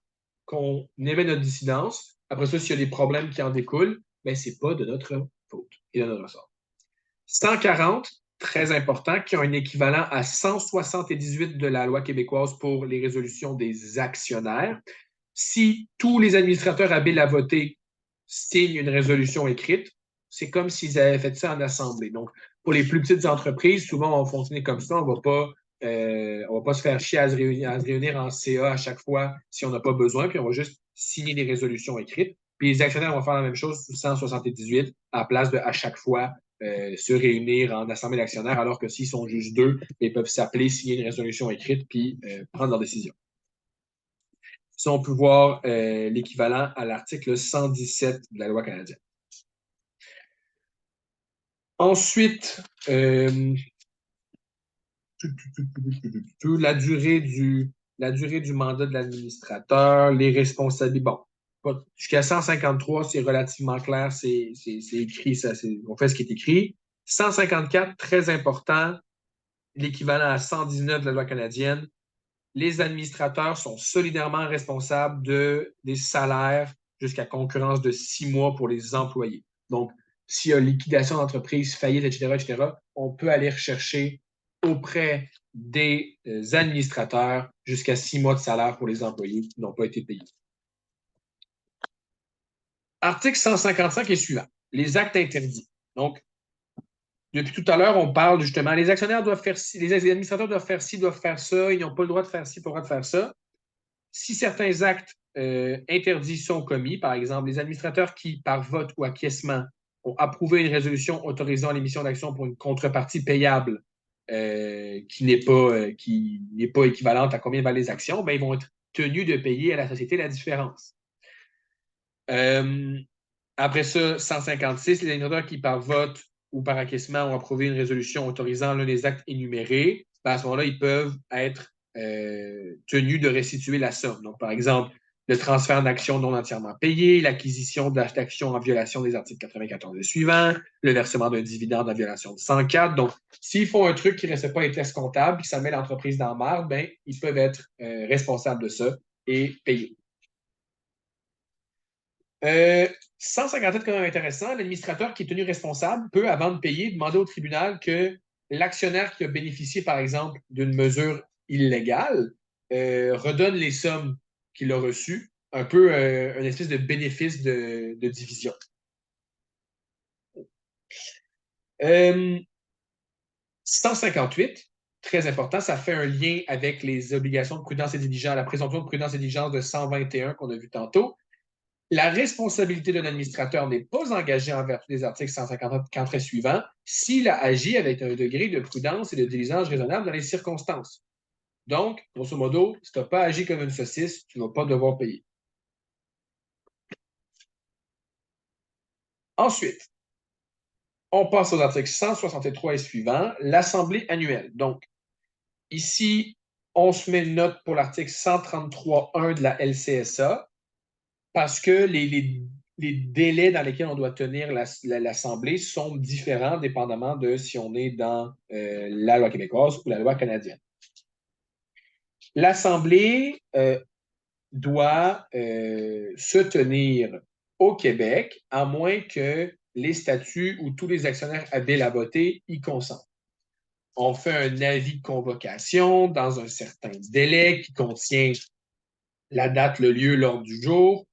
qu'on émet notre dissidence, après ça, s'il y a des problèmes qui en découlent, bien, ce n'est pas de notre faute et de notre ressort. 140, très important, qui a un équivalent à 178 de la loi québécoise pour les résolutions des actionnaires. Si tous les administrateurs habiles à voter signent une résolution écrite, c'est comme s'ils avaient fait ça en assemblée. Donc, pour les plus petites entreprises, souvent, on va fonctionner comme ça. On ne va pas se faire chier à se réunir en CA à chaque fois si on n'a pas besoin, puis on va juste signer des résolutions écrites. Puis les actionnaires vont faire la même chose sous 178 à la place de à chaque fois se réunir en assemblée d'actionnaires, alors que s'ils sont juste deux, ils peuvent s'appeler, signer une résolution écrite, puis prendre leur décision. Ça, on peut voir l'équivalent à l'article 117 de la loi canadienne. Ensuite, la durée du mandat de l'administrateur, les responsabilités. Bon, jusqu'à 153, c'est relativement clair, c'est écrit, on fait ce qui est écrit. 154, très important, l'équivalent à 119 de la loi canadienne. Les administrateurs sont solidairement responsables des salaires jusqu'à concurrence de 6 mois pour les employés. Donc, s'il y a liquidation d'entreprise, faillite, etc., on peut aller rechercher auprès des administrateurs jusqu'à 6 mois de salaire pour les employés qui n'ont pas été payés. Article 155 et suivant. Les actes interdits. Donc, depuis tout à l'heure, on parle justement, les actionnaires doivent faire ci, les administrateurs doivent faire ci, doivent faire ça, ils n'ont pas le droit de faire ci, pas le droit de faire ça. Si certains actes interdits sont commis, par exemple, les administrateurs qui, par vote ou acquiescement, ont approuvé une résolution autorisant l'émission d'actions pour une contrepartie payable qui n'est pas équivalente à combien valent les actions, ben, ils vont être tenus de payer à la société la différence. Après ça, 156, les administrateurs qui, par vote ou par acquiescement, ont approuvé une résolution autorisant l'un des actes énumérés, ben, à ce moment-là, ils peuvent être tenus de restituer la somme. Donc, par exemple, le transfert d'actions non entièrement payées, l'acquisition d'actions en violation des articles 94 et suivants, le versement d'un dividende en violation de 104. Donc, s'ils font un truc qui ne reste pas les tests comptables et que ça met l'entreprise dans la marde, ben, ils peuvent être responsables de ça et payés. 157, quand même intéressant, l'administrateur qui est tenu responsable peut, avant de payer, demander au tribunal que l'actionnaire qui a bénéficié, par exemple, d'une mesure illégale redonne les sommes qu'il a reçues, un peu une espèce de bénéfice de division. 158, très important, ça fait un lien avec les obligations de prudence et diligence, la présomption de prudence et diligence de 121 qu'on a vu tantôt. La responsabilité d'un administrateur n'est pas engagée en vertu des articles 154 et suivants s'il a agi avec un degré de prudence et de diligence raisonnable dans les circonstances. Donc, grosso modo, si tu n'as pas agi comme une saucisse, tu ne vas pas devoir payer. Ensuite, on passe aux articles 163 et suivants, l'Assemblée annuelle. Donc, ici, on se met une note pour l'article 133.1 de la LCSA parce que les délais dans lesquels on doit tenir l'Assemblée sont différents dépendamment de si on est dans la loi québécoise ou la loi canadienne. L'Assemblée doit se tenir au Québec, à moins que les statuts ou tous les actionnaires habiles à voter y consentent. On fait un avis de convocation dans un certain délai qui contient la date, le lieu, l'ordre du jour.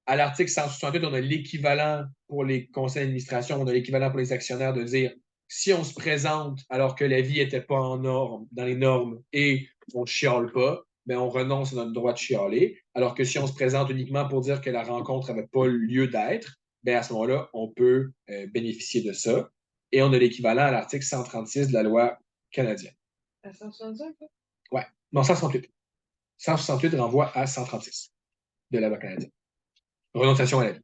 À l'article 168, on a l'équivalent pour les conseils d'administration, on a l'équivalent pour les actionnaires de dire si on se présente alors que l'avis n'était pas en norme, dans les normes et on ne chiale pas, bien, on renonce à notre droit de chialer. Alors que si on se présente uniquement pour dire que la rencontre n'avait pas lieu d'être, bien, à ce moment-là, on peut bénéficier de ça. Et on a l'équivalent à l'article 136 de la loi canadienne. À 165? Oui. Non, 168. 168 renvoie à 136 de la loi canadienne. Renonciation à la vie.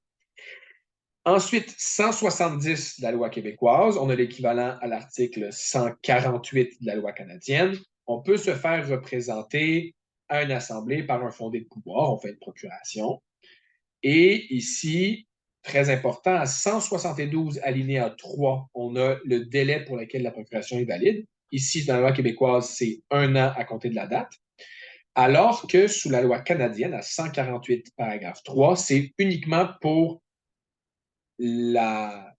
Ensuite, 170 de la loi québécoise, on a l'équivalent à l'article 148 de la loi canadienne. On peut se faire représenter à une assemblée par un fondé de pouvoir, on fait une procuration. Et ici, très important, à 172 alinéa 3, on a le délai pour lequel la procuration est valide. Ici, dans la loi québécoise, c'est 1 an à compter de la date. Alors que sous la loi canadienne, à 148, paragraphe 3, c'est uniquement pour la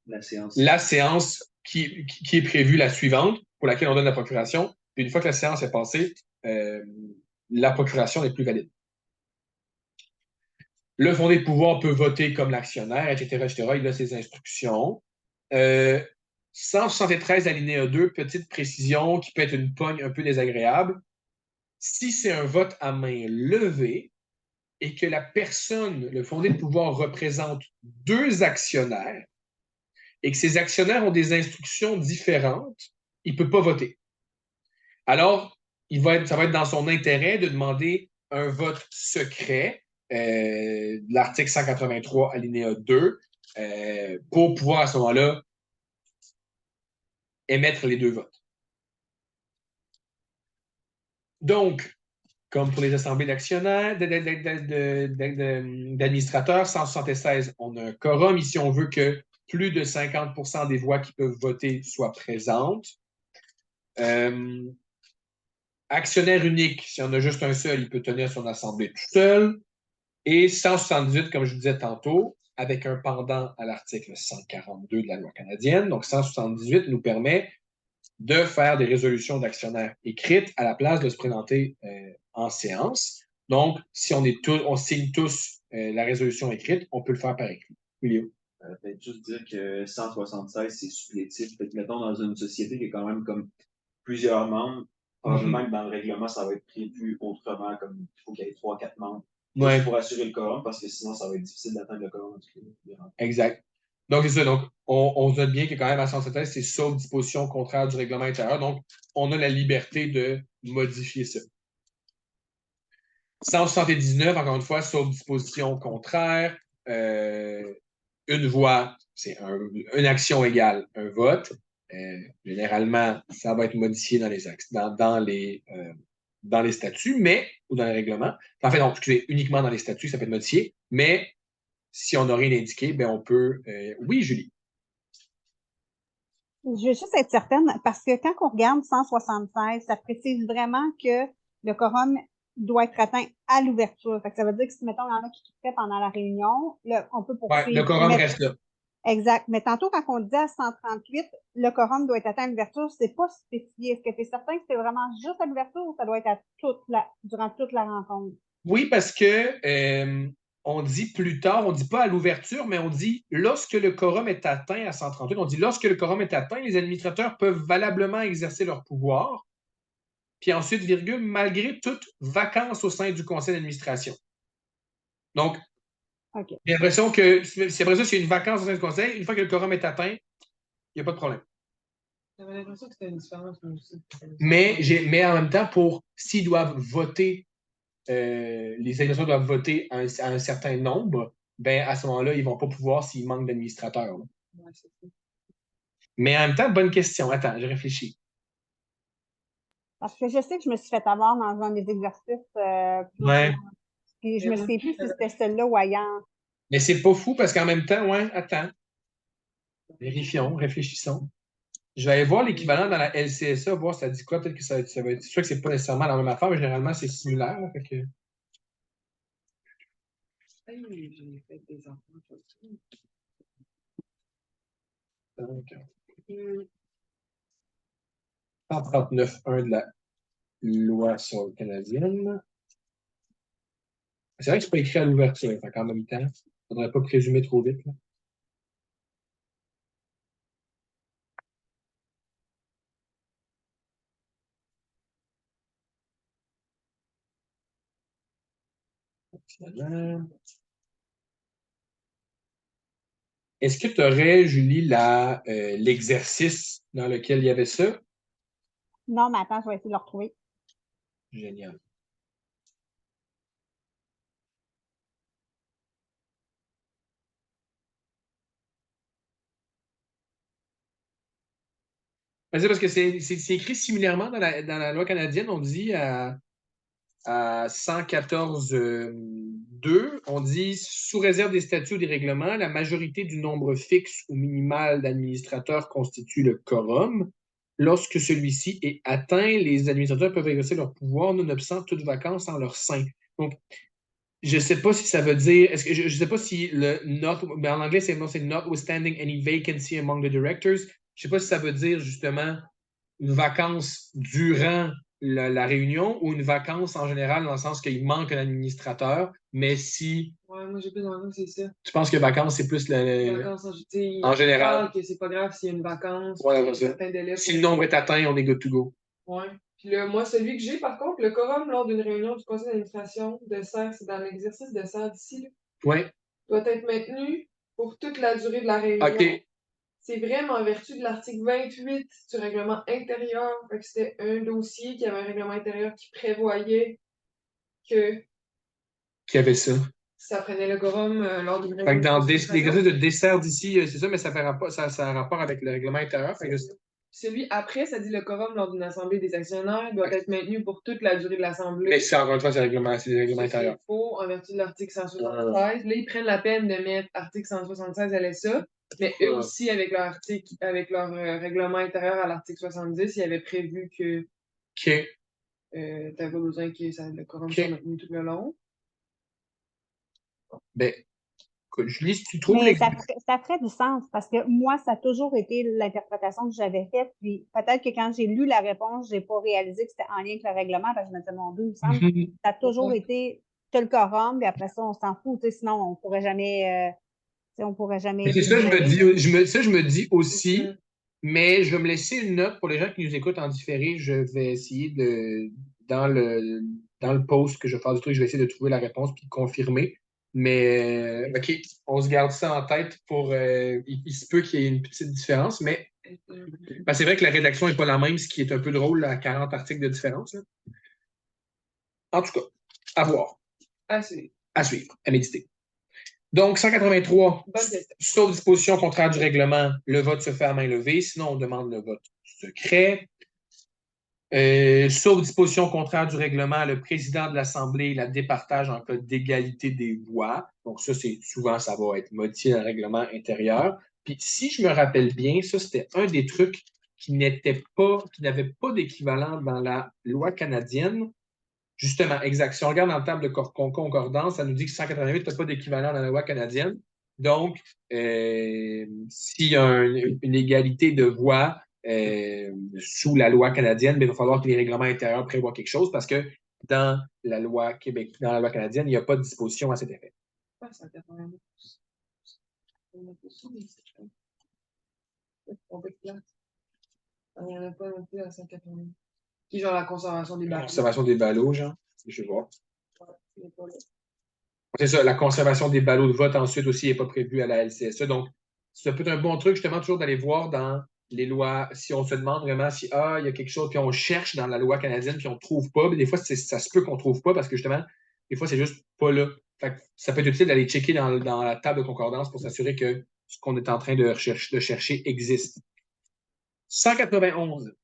séance qui est prévue, la suivante, pour laquelle on donne la procuration. Puis une fois que la séance est passée, la procuration n'est plus valide. Le fondé de pouvoir peut voter comme l'actionnaire, etc., etc. Il a ses instructions. 173 alinéa 2, petite précision qui peut être une pogne un peu désagréable. Si c'est un vote à main levée et que la personne, le fondé de pouvoir, représente 2 actionnaires et que ces actionnaires ont des instructions différentes, il ne peut pas voter. Alors, ça va être dans son intérêt de demander un vote secret, l'article 183 alinéa 2, pour pouvoir à ce moment-là émettre les 2 votes. Donc, comme pour les assemblées d'actionnaires, d'administrateurs, 176, on a un quorum. Ici, on veut que plus de 50% des voix qui peuvent voter soient présentes. Actionnaire unique, si on a juste un seul, il peut tenir son assemblée tout seul. Et 178, comme je vous disais tantôt, avec un pendant à l'article 142 de la loi canadienne. Donc, 178 nous permet de faire des résolutions d'actionnaires écrites à la place de se présenter en séance. Donc, si on signe tous la résolution écrite, on peut le faire par écrit. Julio. Peut-être juste dire que 176, c'est supplétif. Fait que, mettons, dans une société qui est quand même comme plusieurs membres, probablement que dans le règlement, ça va être prévu autrement, comme il faut qu'il y ait 3-4 membres. Juste pour assurer le quorum, parce que sinon, ça va être difficile d'atteindre le quorum. Exact. Donc, c'est ça. Donc, on se note bien que quand même à 176, c'est sauf disposition contraire du règlement intérieur. Donc, on a la liberté de modifier ça. 179, encore une fois, sauf disposition contraire, une voix, c'est une action égale un vote. Généralement, ça va être modifié dans les statuts, ou dans les règlements. En fait, donc, excusez, uniquement dans les statuts, ça peut être modifié, mais si on n'a rien indiqué, ben on peut. Oui, Julie. Je veux juste être certaine, parce que quand on regarde 176, ça précise vraiment que le quorum doit être atteint à l'ouverture. Ça veut dire que si, mettons, il y en a qui quitteraient pendant la réunion, on peut poursuivre. Ouais, le quorum reste là. Exact. Mais tantôt, quand on dit à 138, le quorum doit être atteint à l'ouverture, c'est pas spécifié. Est-ce que tu es certain que c'est vraiment juste à l'ouverture ou ça doit être durant toute la rencontre? Oui, parce que on dit plus tard, on ne dit pas à l'ouverture, mais on dit lorsque le quorum est atteint à 138, on dit lorsque le quorum est atteint, les administrateurs peuvent valablement exercer leur pouvoir. Puis ensuite, virgule, malgré toute vacance au sein du conseil d'administration. Donc, okay. J'ai l'impression que c'est après ça, s'il y a une vacance au sein du conseil, une fois que le quorum est atteint, il n'y a pas de problème. J'avais l'impression que c'était une différence aussi. Mais en même temps, s'ils doivent voter, les administrateurs doivent voter à un certain nombre, ben à ce moment-là, ils ne vont pas pouvoir s'il manque d'administrateurs. Ouais, c'est ça. Mais en même temps, bonne question. Attends, je réfléchis. Parce que je sais que je me suis fait avoir dans un des exercices. Ouais. Puis je me souviens plus si c'était celui-là ou ailleurs. Mais c'est pas fou parce qu'en même temps, ouais, attends. Vérifions, réfléchissons. Je vais aller voir l'équivalent dans la LCSA, voir si ça dit quoi. Peut-être que ça va être. C'est sûr que c'est pas nécessairement la même affaire, mais généralement, c'est similaire. Là, fait que... Hey, j'ai fait des enfants. 139.1 de la loi sur le canadienne. C'est vrai que c'est pas écrit à l'ouverture, fait qu'en même temps, il ne faudrait pas présumer trop vite. Là. Est-ce que tu aurais, Julie, l'exercice dans lequel il y avait ça? Non, mais attends, je vais essayer de le retrouver. Génial. C'est parce que c'est écrit similairement dans la loi canadienne. On dit à 114.2, on dit sous réserve des statuts ou des règlements, la majorité du nombre fixe ou minimal d'administrateurs constitue le quorum. Lorsque celui-ci est atteint, les administrateurs peuvent exercer leur pouvoir nonobstant toute vacance en leur sein. Donc, je ne sais pas si ça veut dire. Je ne sais pas si le not. Mais en anglais, c'est notwithstanding any vacancy among the directors. Je ne sais pas si ça veut dire justement une vacance durant la réunion ou une vacance en général dans le sens qu'il manque un administrateur, mais si. Ouais, moi j'ai plus dans le c'est ça. Tu penses que vacance, c'est plus Vacances, en général. Que c'est pas grave s'il y a une vacance. Ouais, si le nombre est atteint, on est good to go. Ouais. Puis là, moi, celui que j'ai, par contre, le quorum lors d'une réunion du conseil d'administration de serre, c'est dans l'exercice de serre d'ici, oui, doit être maintenu pour toute la durée de la réunion. OK. C'est vraiment en vertu de l'article 28 du règlement intérieur. Fait que c'était un dossier qui avait un règlement intérieur qui prévoyait que Qui avait ça? ça prenait le quorum lors d'une réunion. Fait que dans l'exercice de dessert d'ici, c'est ça, mais ça a rapport avec le règlement intérieur. Fait que Celui après, ça dit le quorum lors d'une assemblée des actionnaires doit être maintenu pour toute la durée de l'assemblée. Mais c'est encore une fois, c'est des règlements intérieurs. C'est faux, en vertu de l'article 176. Là, ils prennent la peine de mettre article 176 LSA, mais eux aussi, avec leur règlement intérieur à l'article 70, ils avaient prévu que tu n'avais pas besoin que le quorum soit maintenu tout le long. Ben, Julie, si tu trouves Mais ça ferait du sens parce que moi, ça a toujours été l'interprétation que j'avais faite. Puis peut-être que quand j'ai lu la réponse, je n'ai pas réalisé que c'était en lien avec le règlement parce que je me disais, mon Dieu, il me semble que ça a toujours été tu as le quorum, puis après ça, on s'en fout. Sinon, on ne pourrait jamais. On pourrait jamais. C'est ça, je me dis aussi, mais je vais me laisser une note pour les gens qui nous écoutent en différé. Je vais essayer dans le post que je vais faire du truc, je vais essayer de trouver la réponse puis de confirmer. Mais, OK, on se garde ça en tête pour. Il se peut qu'il y ait une petite différence, mais c'est vrai que la rédaction n'est pas la même, ce qui est un peu drôle à 40 articles de différence. Là. En tout cas, à voir. À suivre. À suivre, à méditer. Donc, 183, sauf disposition contraire du règlement, le vote se fait à main levée, sinon on demande le vote secret. Sauf disposition contraire du règlement, le président de l'Assemblée la départage en cas d'égalité des voix. Donc, ça va être modifié dans le règlement intérieur. Puis, si je me rappelle bien, ça, c'était un des trucs qui n'avait pas d'équivalent dans la loi canadienne. Justement, exact. Si on regarde dans le table de concordance, ça nous dit que 188 n'a pas d'équivalent dans la loi canadienne. Donc, s'il y a une égalité de voix sous la loi canadienne, il va falloir que les règlements intérieurs prévoient quelque chose parce que dans la loi canadienne, il n'y a pas de disposition à cet effet. Il n'y en a pas non plus à 180. Qui genre la conservation des ballots. Conservation des ballots, genre. Je vais voir. C'est ça, la conservation des ballots de vote ensuite aussi n'est pas prévue à la LCSE. Donc, ça peut être un bon truc justement toujours d'aller voir dans les lois, si on se demande vraiment si il y a quelque chose, puis on cherche dans la loi canadienne, puis on ne trouve pas. Mais des fois, ça se peut qu'on ne trouve pas parce que justement, des fois, c'est juste pas là. Fait que ça peut être utile d'aller checker dans la table de concordance pour s'assurer que ce qu'on est en train de chercher existe. 191,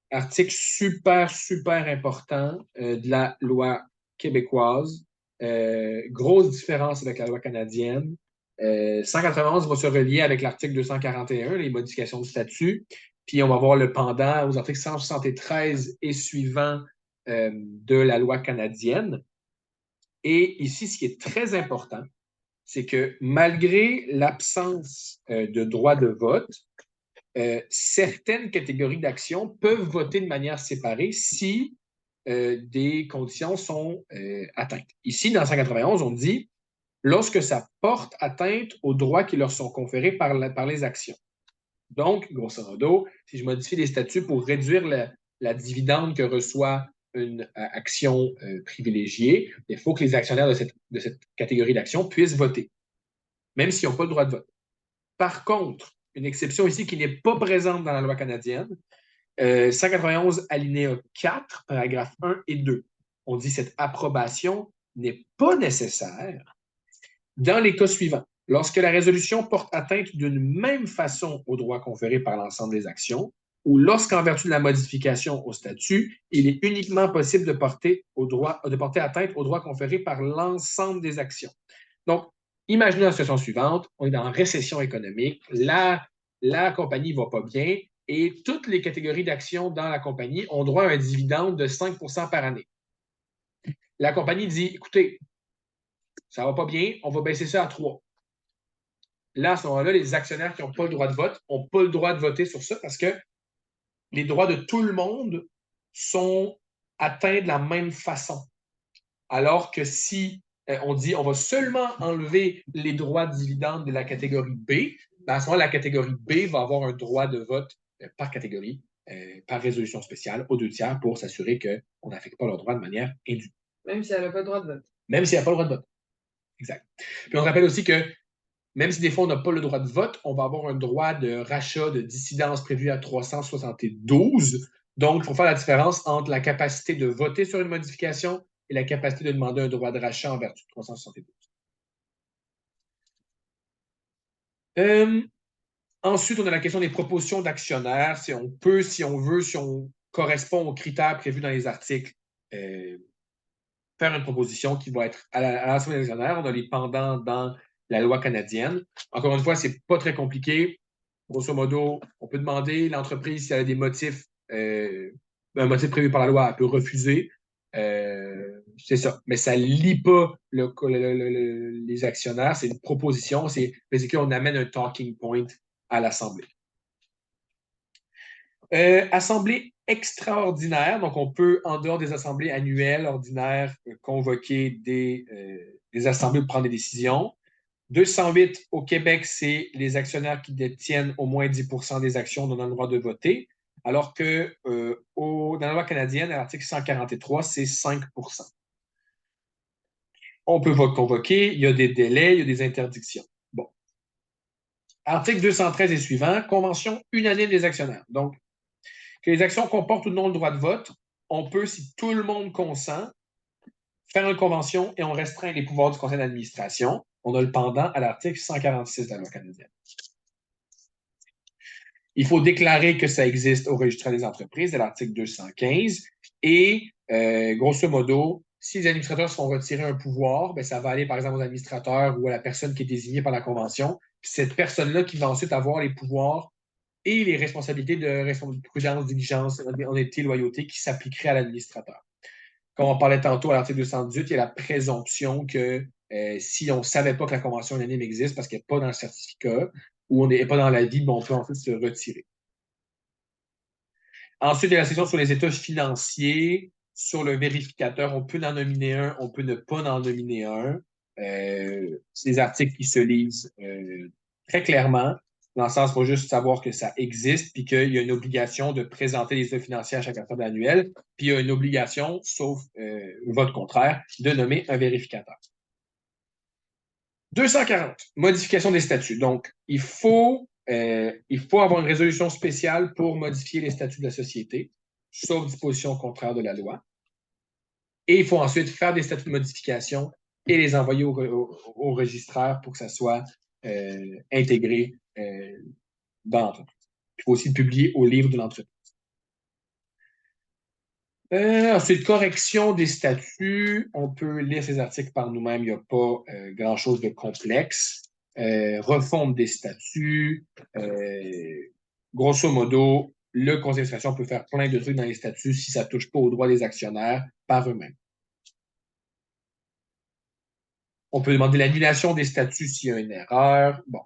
article super, super important de la loi québécoise. Grosse différence avec la loi canadienne. 191 va se relier avec l'article 241, les modifications de statut. Puis on va voir le pendant aux articles 173 et suivants de la loi canadienne. Et ici, ce qui est très important, c'est que malgré l'absence de droit de vote, certaines catégories d'actions peuvent voter de manière séparée si des conditions sont atteintes. Ici, dans 191, on dit lorsque ça porte atteinte aux droits qui leur sont conférés par les actions. Donc, grosso modo, si je modifie les statuts pour réduire la dividende que reçoit une action privilégiée, il faut que les actionnaires de cette catégorie d'actions puissent voter, même s'ils n'ont pas le droit de vote. Par contre, une exception ici qui n'est pas présente dans la loi canadienne, 191 alinéa 4, paragraphes 1 et 2. On dit que cette approbation n'est pas nécessaire dans les cas suivants. Lorsque la résolution porte atteinte d'une même façon aux droits conférés par l'ensemble des actions, ou lorsqu'en vertu de la modification au statut, il est uniquement possible de porter atteinte aux droits conférés par l'ensemble des actions. Donc, imaginez la situation suivante, on est en récession économique, la compagnie ne va pas bien et toutes les catégories d'actions dans la compagnie ont droit à un dividende de 5 par année. La compagnie dit, écoutez, ça ne va pas bien, on va baisser ça à 3. Là, à ce moment-là, les actionnaires qui n'ont pas le droit de vote n'ont pas le droit de voter sur ça parce que les droits de tout le monde sont atteints de la même façon. Alors que si on dit on va seulement enlever les droits de dividendes de la catégorie B, à ce moment-là, la catégorie B va avoir un droit de vote par catégorie, par résolution spéciale, aux 2/3 pour s'assurer qu'on n'affecte pas leurs droits de manière indue. Même si elle n'a pas le droit de vote. Même si elle n'a pas le droit de vote. Exact. Puis on rappelle aussi que même si des fois on n'a pas le droit de vote, on va avoir un droit de rachat de dissidence prévu à 372. Donc, il faut faire la différence entre la capacité de voter sur une modification et la capacité de demander un droit de rachat en vertu de 372. Ensuite, on a la question des propositions d'actionnaires. Si on peut, si on veut, si on correspond aux critères prévus dans les articles, faire une proposition qui va être à l'Assemblée des actionnaires. On a les pendants dans la loi canadienne. Encore une fois, ce n'est pas très compliqué. Grosso modo, on peut demander, l'entreprise, si elle a des motifs, un motif prévu par la loi, elle peut refuser. C'est ça. Mais ça ne lie pas les actionnaires. C'est une proposition. C'est on amène un talking point à l'Assemblée. Assemblée extraordinaire, donc on peut, en dehors des assemblées annuelles ordinaires, convoquer des assemblées pour prendre des décisions. 208 au Québec, c'est les actionnaires qui détiennent au moins 10% des actions dont on a le droit de voter, alors que dans la loi canadienne, à l'article 143, c'est 5%. On peut convoquer, il y a des délais, il y a des interdictions. Bon. Article 213 et suivant, convention unanime des actionnaires. Donc, que les actions comportent ou non le droit de vote, on peut, si tout le monde consent, faire une convention et on restreint les pouvoirs du conseil d'administration. On a le pendant à l'article 146 de la loi canadienne. Il faut déclarer que ça existe au registre des entreprises, à l'article 215. Et, grosso modo, si les administrateurs se font retirer un pouvoir, bien, ça va aller, par exemple, aux administrateurs ou à la personne qui est désignée par la convention. Puis cette personne-là qui va ensuite avoir les pouvoirs et les responsabilités de prudence, diligence, honnêteté, loyauté qui s'appliqueraient à l'administrateur. Comme on parlait tantôt à l'article 218, il y a la présomption que si on ne savait pas que la convention unanime existe parce qu'elle n'est pas dans le certificat ou on n'est pas dans l'avis, on peut ensuite se retirer. Ensuite, il y a la section sur les états financiers. Sur le vérificateur, on peut en nominer un, on peut ne pas en nominer un. C'est des articles qui se lisent très clairement. Dans le sens, il faut juste savoir que ça existe, puis qu'il y a une obligation de présenter les états financiers à chaque octobre annuel, puis il y a une obligation, sauf vote contraire, de nommer un vérificateur. 240, modification des statuts. Donc, il faut avoir une résolution spéciale pour modifier les statuts de la société, sauf disposition contraire de la loi. Et il faut ensuite faire des statuts de modification et les envoyer au registraire pour que ça soit intégré dans l'entreprise. Il faut aussi le publier au livre de l'entreprise. Ensuite, correction des statuts. On peut lire ces articles par nous-mêmes. Il n'y a pas grand-chose de complexe. Refonte des statuts. Grosso modo, le conseil d'administration peut faire plein de trucs dans les statuts si ça ne touche pas aux droits des actionnaires par eux-mêmes. On peut demander l'annulation des statuts s'il y a une erreur. Bon.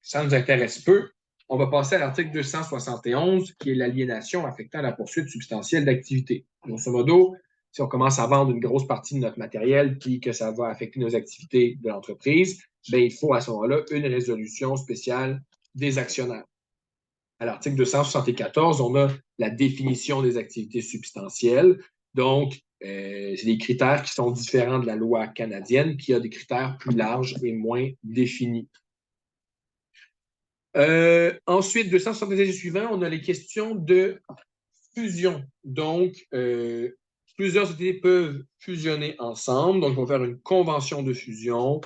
Ça nous intéresse peu. On va passer à l'article 271, qui est l'aliénation affectant la poursuite substantielle d'activité. Grosso modo, si on commence à vendre une grosse partie de notre matériel puis que ça va affecter nos activités de l'entreprise, bien, il faut à ce moment-là une résolution spéciale des actionnaires. À l'article 274, on a la définition des activités substantielles. Donc, c'est des critères qui sont différents de la loi canadienne, puis il y a des critères plus larges et moins définis. Ensuite, 276 et suivant, on a les questions de fusion. Donc, plusieurs sociétés peuvent fusionner ensemble. Donc, on va faire une convention de fusion.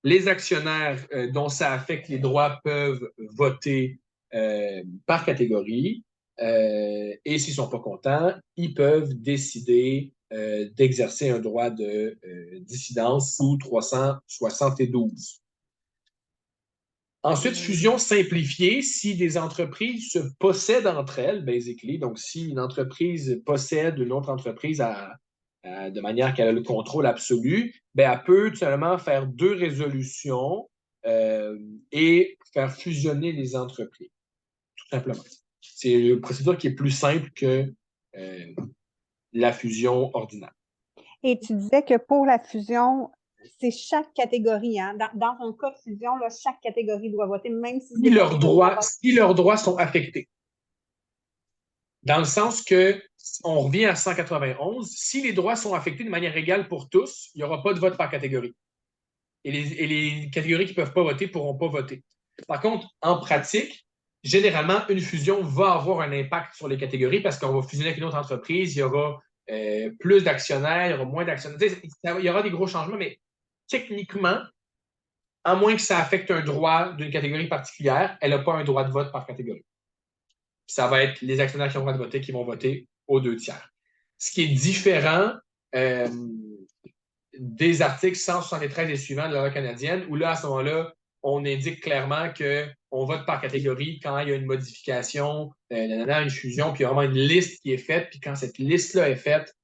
Les actionnaires dont ça affecte les droits peuvent voter par catégorie. Et s'ils ne sont pas contents, ils peuvent décider d'exercer un droit de dissidence sous 372. Ensuite, fusion simplifiée, si des entreprises se possèdent entre elles, basically, donc si une entreprise possède une autre entreprise de manière qu'elle a le contrôle absolu, bien, elle peut tout simplement faire 2 résolutions et faire fusionner les entreprises, tout simplement. C'est une procédure qui est plus simple que la fusion ordinaire. Et tu disais que pour la fusion, c'est chaque catégorie. Hein? Dans un cas de fusion, là, chaque catégorie doit voter, même si leurs droits sont affectés. Dans le sens que, on revient à 191, si les droits sont affectés de manière égale pour tous, il n'y aura pas de vote par catégorie. Et les catégories qui ne peuvent pas voter ne pourront pas voter. Par contre, en pratique, généralement, une fusion va avoir un impact sur les catégories parce qu'on va fusionner avec une autre entreprise, il y aura plus d'actionnaires, il y aura moins d'actionnaires. Il y aura des gros changements, mais techniquement, à moins que ça affecte un droit d'une catégorie particulière, elle n'a pas un droit de vote par catégorie. Puis ça va être les actionnaires qui ont le droit de voter qui vont voter aux 2/3. Ce qui est différent des articles 173 et suivants de la loi canadienne, où là, à ce moment-là, on indique clairement qu'on vote par catégorie quand il y a une modification, une fusion, puis il y a vraiment une liste qui est faite, puis quand cette liste-là est faite,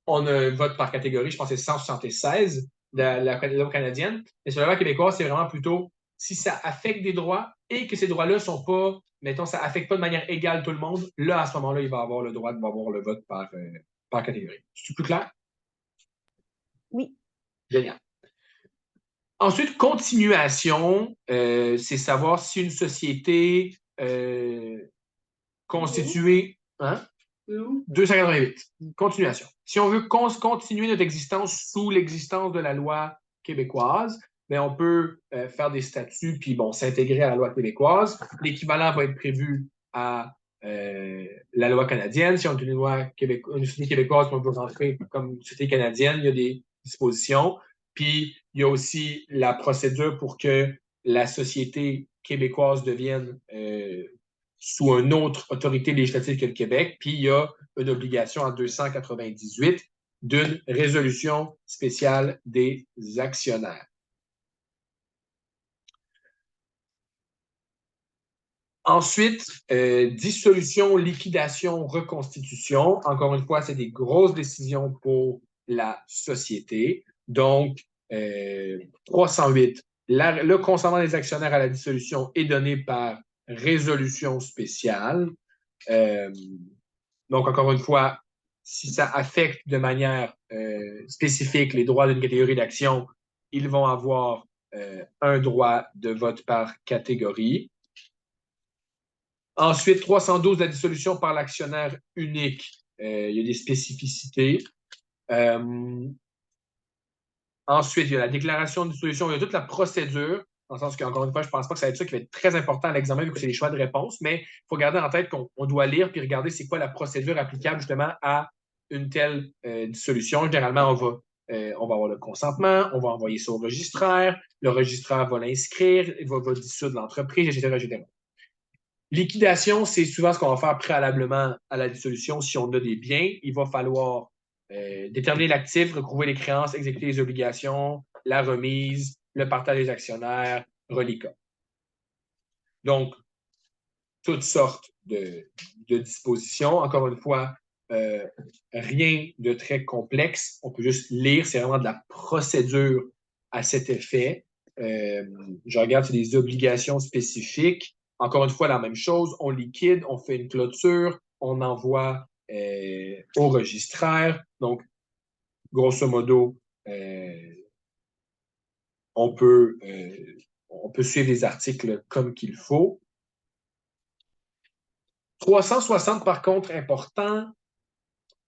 on a un vote par catégorie, je pense que c'est 176 de la loi canadienne. Mais sur la loi québécoise, c'est vraiment plutôt si ça affecte des droits et que ces droits-là sont pas, mettons, ça affecte pas de manière égale tout le monde, là, à ce moment-là, il va avoir le droit d'avoir le vote par catégorie. C'est plus clair? Oui. Génial. Ensuite, continuation, c'est savoir si une société constituée. Hein? 288. Continuation. Si on veut continuer notre existence sous l'existence de la loi québécoise, bien, on peut faire des statuts puis bon, s'intégrer à la loi québécoise. L'équivalent va être prévu à la loi canadienne. Si on a une société québécoise, on peut rentrer comme une société canadienne, il y a des dispositions. Puis, il y a aussi la procédure pour que la société québécoise devienne sous une autre autorité législative que le Québec. Puis, il y a une obligation en 298 d'une résolution spéciale des actionnaires. Ensuite, dissolution, liquidation, reconstitution. Encore une fois, c'est des grosses décisions pour la société. Donc, 308, le consentement des actionnaires à la dissolution est donné par résolution spéciale. Donc, encore une fois, si ça affecte de manière spécifique les droits d'une catégorie d'actions, ils vont avoir un droit de vote par catégorie. Ensuite, 312, la dissolution par l'actionnaire unique. Il y a des spécificités. Ensuite, il y a la déclaration de dissolution. Il y a toute la procédure, dans le sens qu'encore une fois, je ne pense pas que ça va être ça qui va être très important à l'examen, vu que c'est les choix de réponse, mais il faut garder en tête qu'on doit lire puis regarder c'est quoi la procédure applicable justement à une telle dissolution. Généralement, on va avoir le consentement, on va envoyer ça au registraire, le registraire va l'inscrire, il va dissoudre l'entreprise, etc., etc. Liquidation, c'est souvent ce qu'on va faire préalablement à la dissolution. Si on a des biens, il va falloir déterminer l'actif, recouvrer les créances, exécuter les obligations, la remise, le partage des actionnaires, reliquat. Donc, toutes sortes de dispositions. Encore une fois, rien de très complexe. On peut juste lire. C'est vraiment de la procédure à cet effet. Je regarde, c'est des obligations spécifiques. Encore une fois, la même chose. On liquide, on fait une clôture, on envoie au registraire. Donc, grosso modo, on peut suivre les articles comme qu'il faut. 360, par contre, important,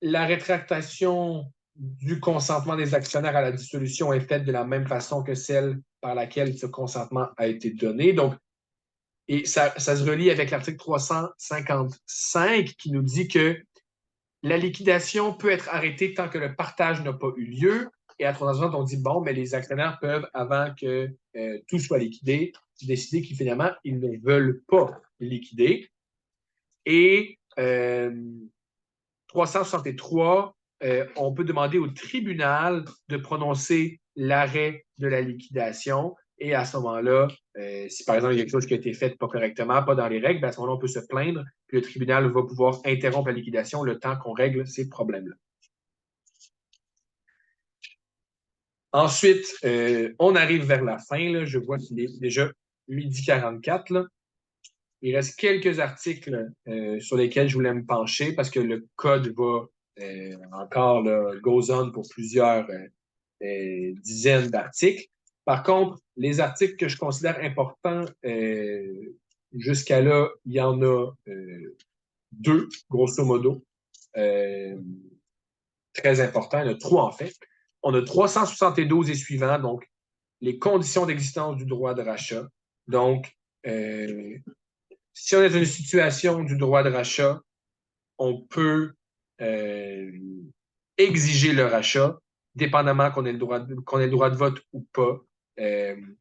la rétractation du consentement des actionnaires à la dissolution est faite de la même façon que celle par laquelle ce consentement a été donné. Donc, et ça se relie avec l'article 355 qui nous dit que la liquidation peut être arrêtée tant que le partage n'a pas eu lieu. Et à 360, on dit, bon, mais les actionnaires peuvent, avant que tout soit liquidé, décider qu'ils finalement, ils ne veulent pas liquider. Et 363, on peut demander au tribunal de prononcer l'arrêt de la liquidation. Et à ce moment-là, si par exemple il y a quelque chose qui a été fait pas correctement, pas dans les règles, à ce moment-là, on peut se plaindre, puis le tribunal va pouvoir interrompre la liquidation le temps qu'on règle ces problèmes-là. Ensuite, on arrive vers la fin. Là. Je vois qu'il est déjà 8h44. Là. Il reste quelques articles sur lesquels je voulais me pencher parce que le code va encore là, goes on pour plusieurs dizaines d'articles. Par contre, les articles que je considère importants jusqu'à là, il y en a deux, grosso modo, très importants. Il y en a trois en fait. On a 372 et suivants, donc les conditions d'existence du droit de rachat. Donc, si on est dans une situation du droit de rachat, on peut exiger le rachat, dépendamment qu'on ait le droit de vote ou pas.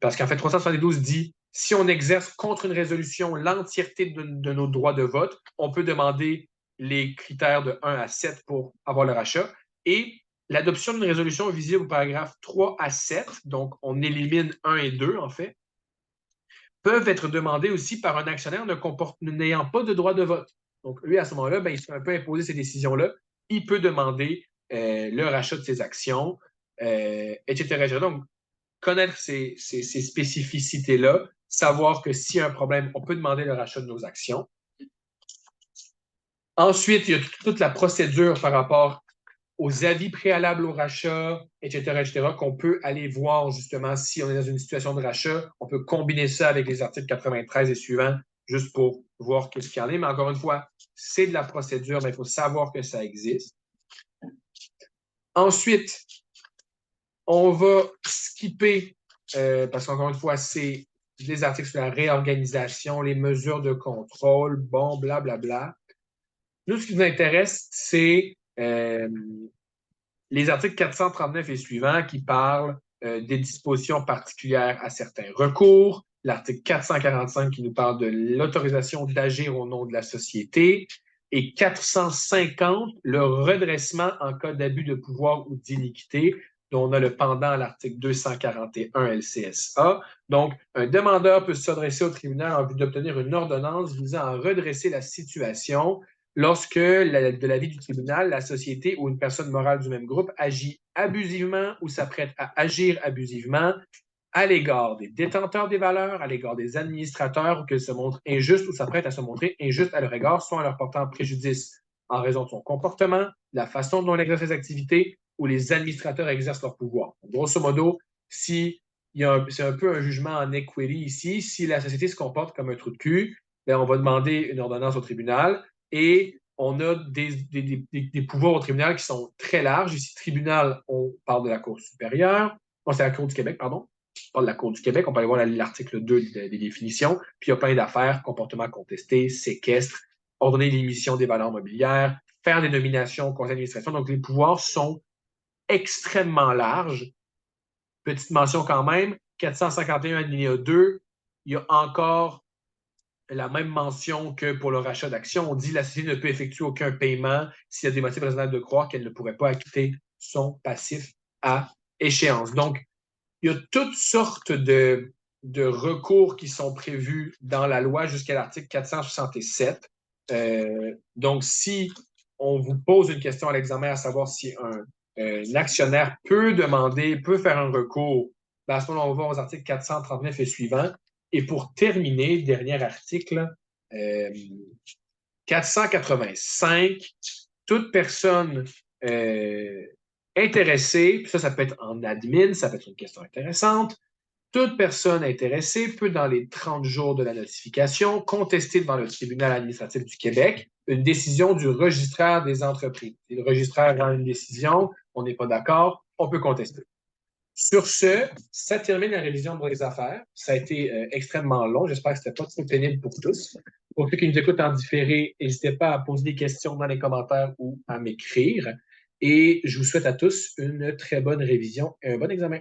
Parce qu'en fait, 372 dit si on exerce contre une résolution l'entièreté de nos droits de vote, on peut demander les critères de 1 à 7 pour avoir le rachat. Et l'adoption d'une résolution visible au paragraphe 3 à 7, donc on élimine 1 et 2 en fait, peuvent être demandées aussi par un actionnaire n'ayant pas de droit de vote. Donc lui, à ce moment-là, ben, il se fait un peu imposer ces décisions-là. Il peut demander le rachat de ses actions, etc. Donc, connaître ces spécificités-là, savoir que s'il y a un problème, on peut demander le rachat de nos actions. Ensuite, il y a toute la procédure par rapport aux avis préalables au rachat, etc., qu'on peut aller voir justement si on est dans une situation de rachat. On peut combiner ça avec les articles 93 et suivants juste pour voir qu'est-ce qu'il y en est. Mais encore une fois, c'est de la procédure, mais il faut savoir que ça existe. Ensuite, on va skipper, parce qu'encore une fois, c'est des articles sur la réorganisation, les mesures de contrôle, bon, blablabla. Nous, ce qui nous intéresse, c'est les articles 439 et suivants qui parlent des dispositions particulières à certains recours, l'article 445 qui nous parle de l'autorisation d'agir au nom de la société, et 450, le redressement en cas d'abus de pouvoir ou d'iniquité, dont on a le pendant à l'article 241 LCSA. Donc, un demandeur peut s'adresser au tribunal en vue d'obtenir une ordonnance visant à redresser la situation lorsque, de l'avis du tribunal, la société ou une personne morale du même groupe agit abusivement ou s'apprête à agir abusivement à l'égard des détenteurs des valeurs, à l'égard des administrateurs, ou qu'elle se montre injuste ou s'apprête à se montrer injuste à leur égard, soit en leur portant préjudice en raison de son comportement, la façon dont elle exerce ses activités ou les administrateurs exercent leur pouvoir. Grosso modo, c'est un peu un jugement en equity ici. Si la société se comporte comme un trou de cul, bien, on va demander une ordonnance au tribunal et on a des pouvoirs au tribunal qui sont très larges. Ici, tribunal, on parle de la Cour supérieure. Non, c'est la Cour du Québec, pardon. On parle de la Cour du Québec. On peut aller voir l'article 2 des définitions. Puis il y a plein d'affaires, comportement contesté, séquestre, ordonner l'émission des valeurs mobilières, faire des nominations au conseil d'administration. Donc, les pouvoirs sont extrêmement larges. Petite mention quand même, 451 alinéa 2, il y a encore la même mention que pour le rachat d'actions. On dit que la société ne peut effectuer aucun paiement s'il y a des motifs raisonnables de croire qu'elle ne pourrait pas acquitter son passif à échéance. Donc, il y a toutes sortes de recours qui sont prévus dans la loi jusqu'à l'article 467. Donc, si on vous pose une question à l'examen à savoir si un actionnaire peut faire un recours, ben à ce moment-là, on va voir aux articles 439 et suivants. Et pour terminer, dernier article, 485, toute personne intéressée, puis ça peut être en admin, ça peut être une question intéressante, toute personne intéressée peut, dans les 30 jours de la notification, contester devant le tribunal administratif du Québec une décision du registraire des entreprises. Si le registraire rend une décision, on n'est pas d'accord, on peut contester. Sur ce, ça termine la révision pour les affaires. Ça a été extrêmement long. J'espère que ce n'était pas trop pénible pour tous. Pour ceux qui nous écoutent en différé, n'hésitez pas à poser des questions dans les commentaires ou à m'écrire. Et je vous souhaite à tous une très bonne révision et un bon examen.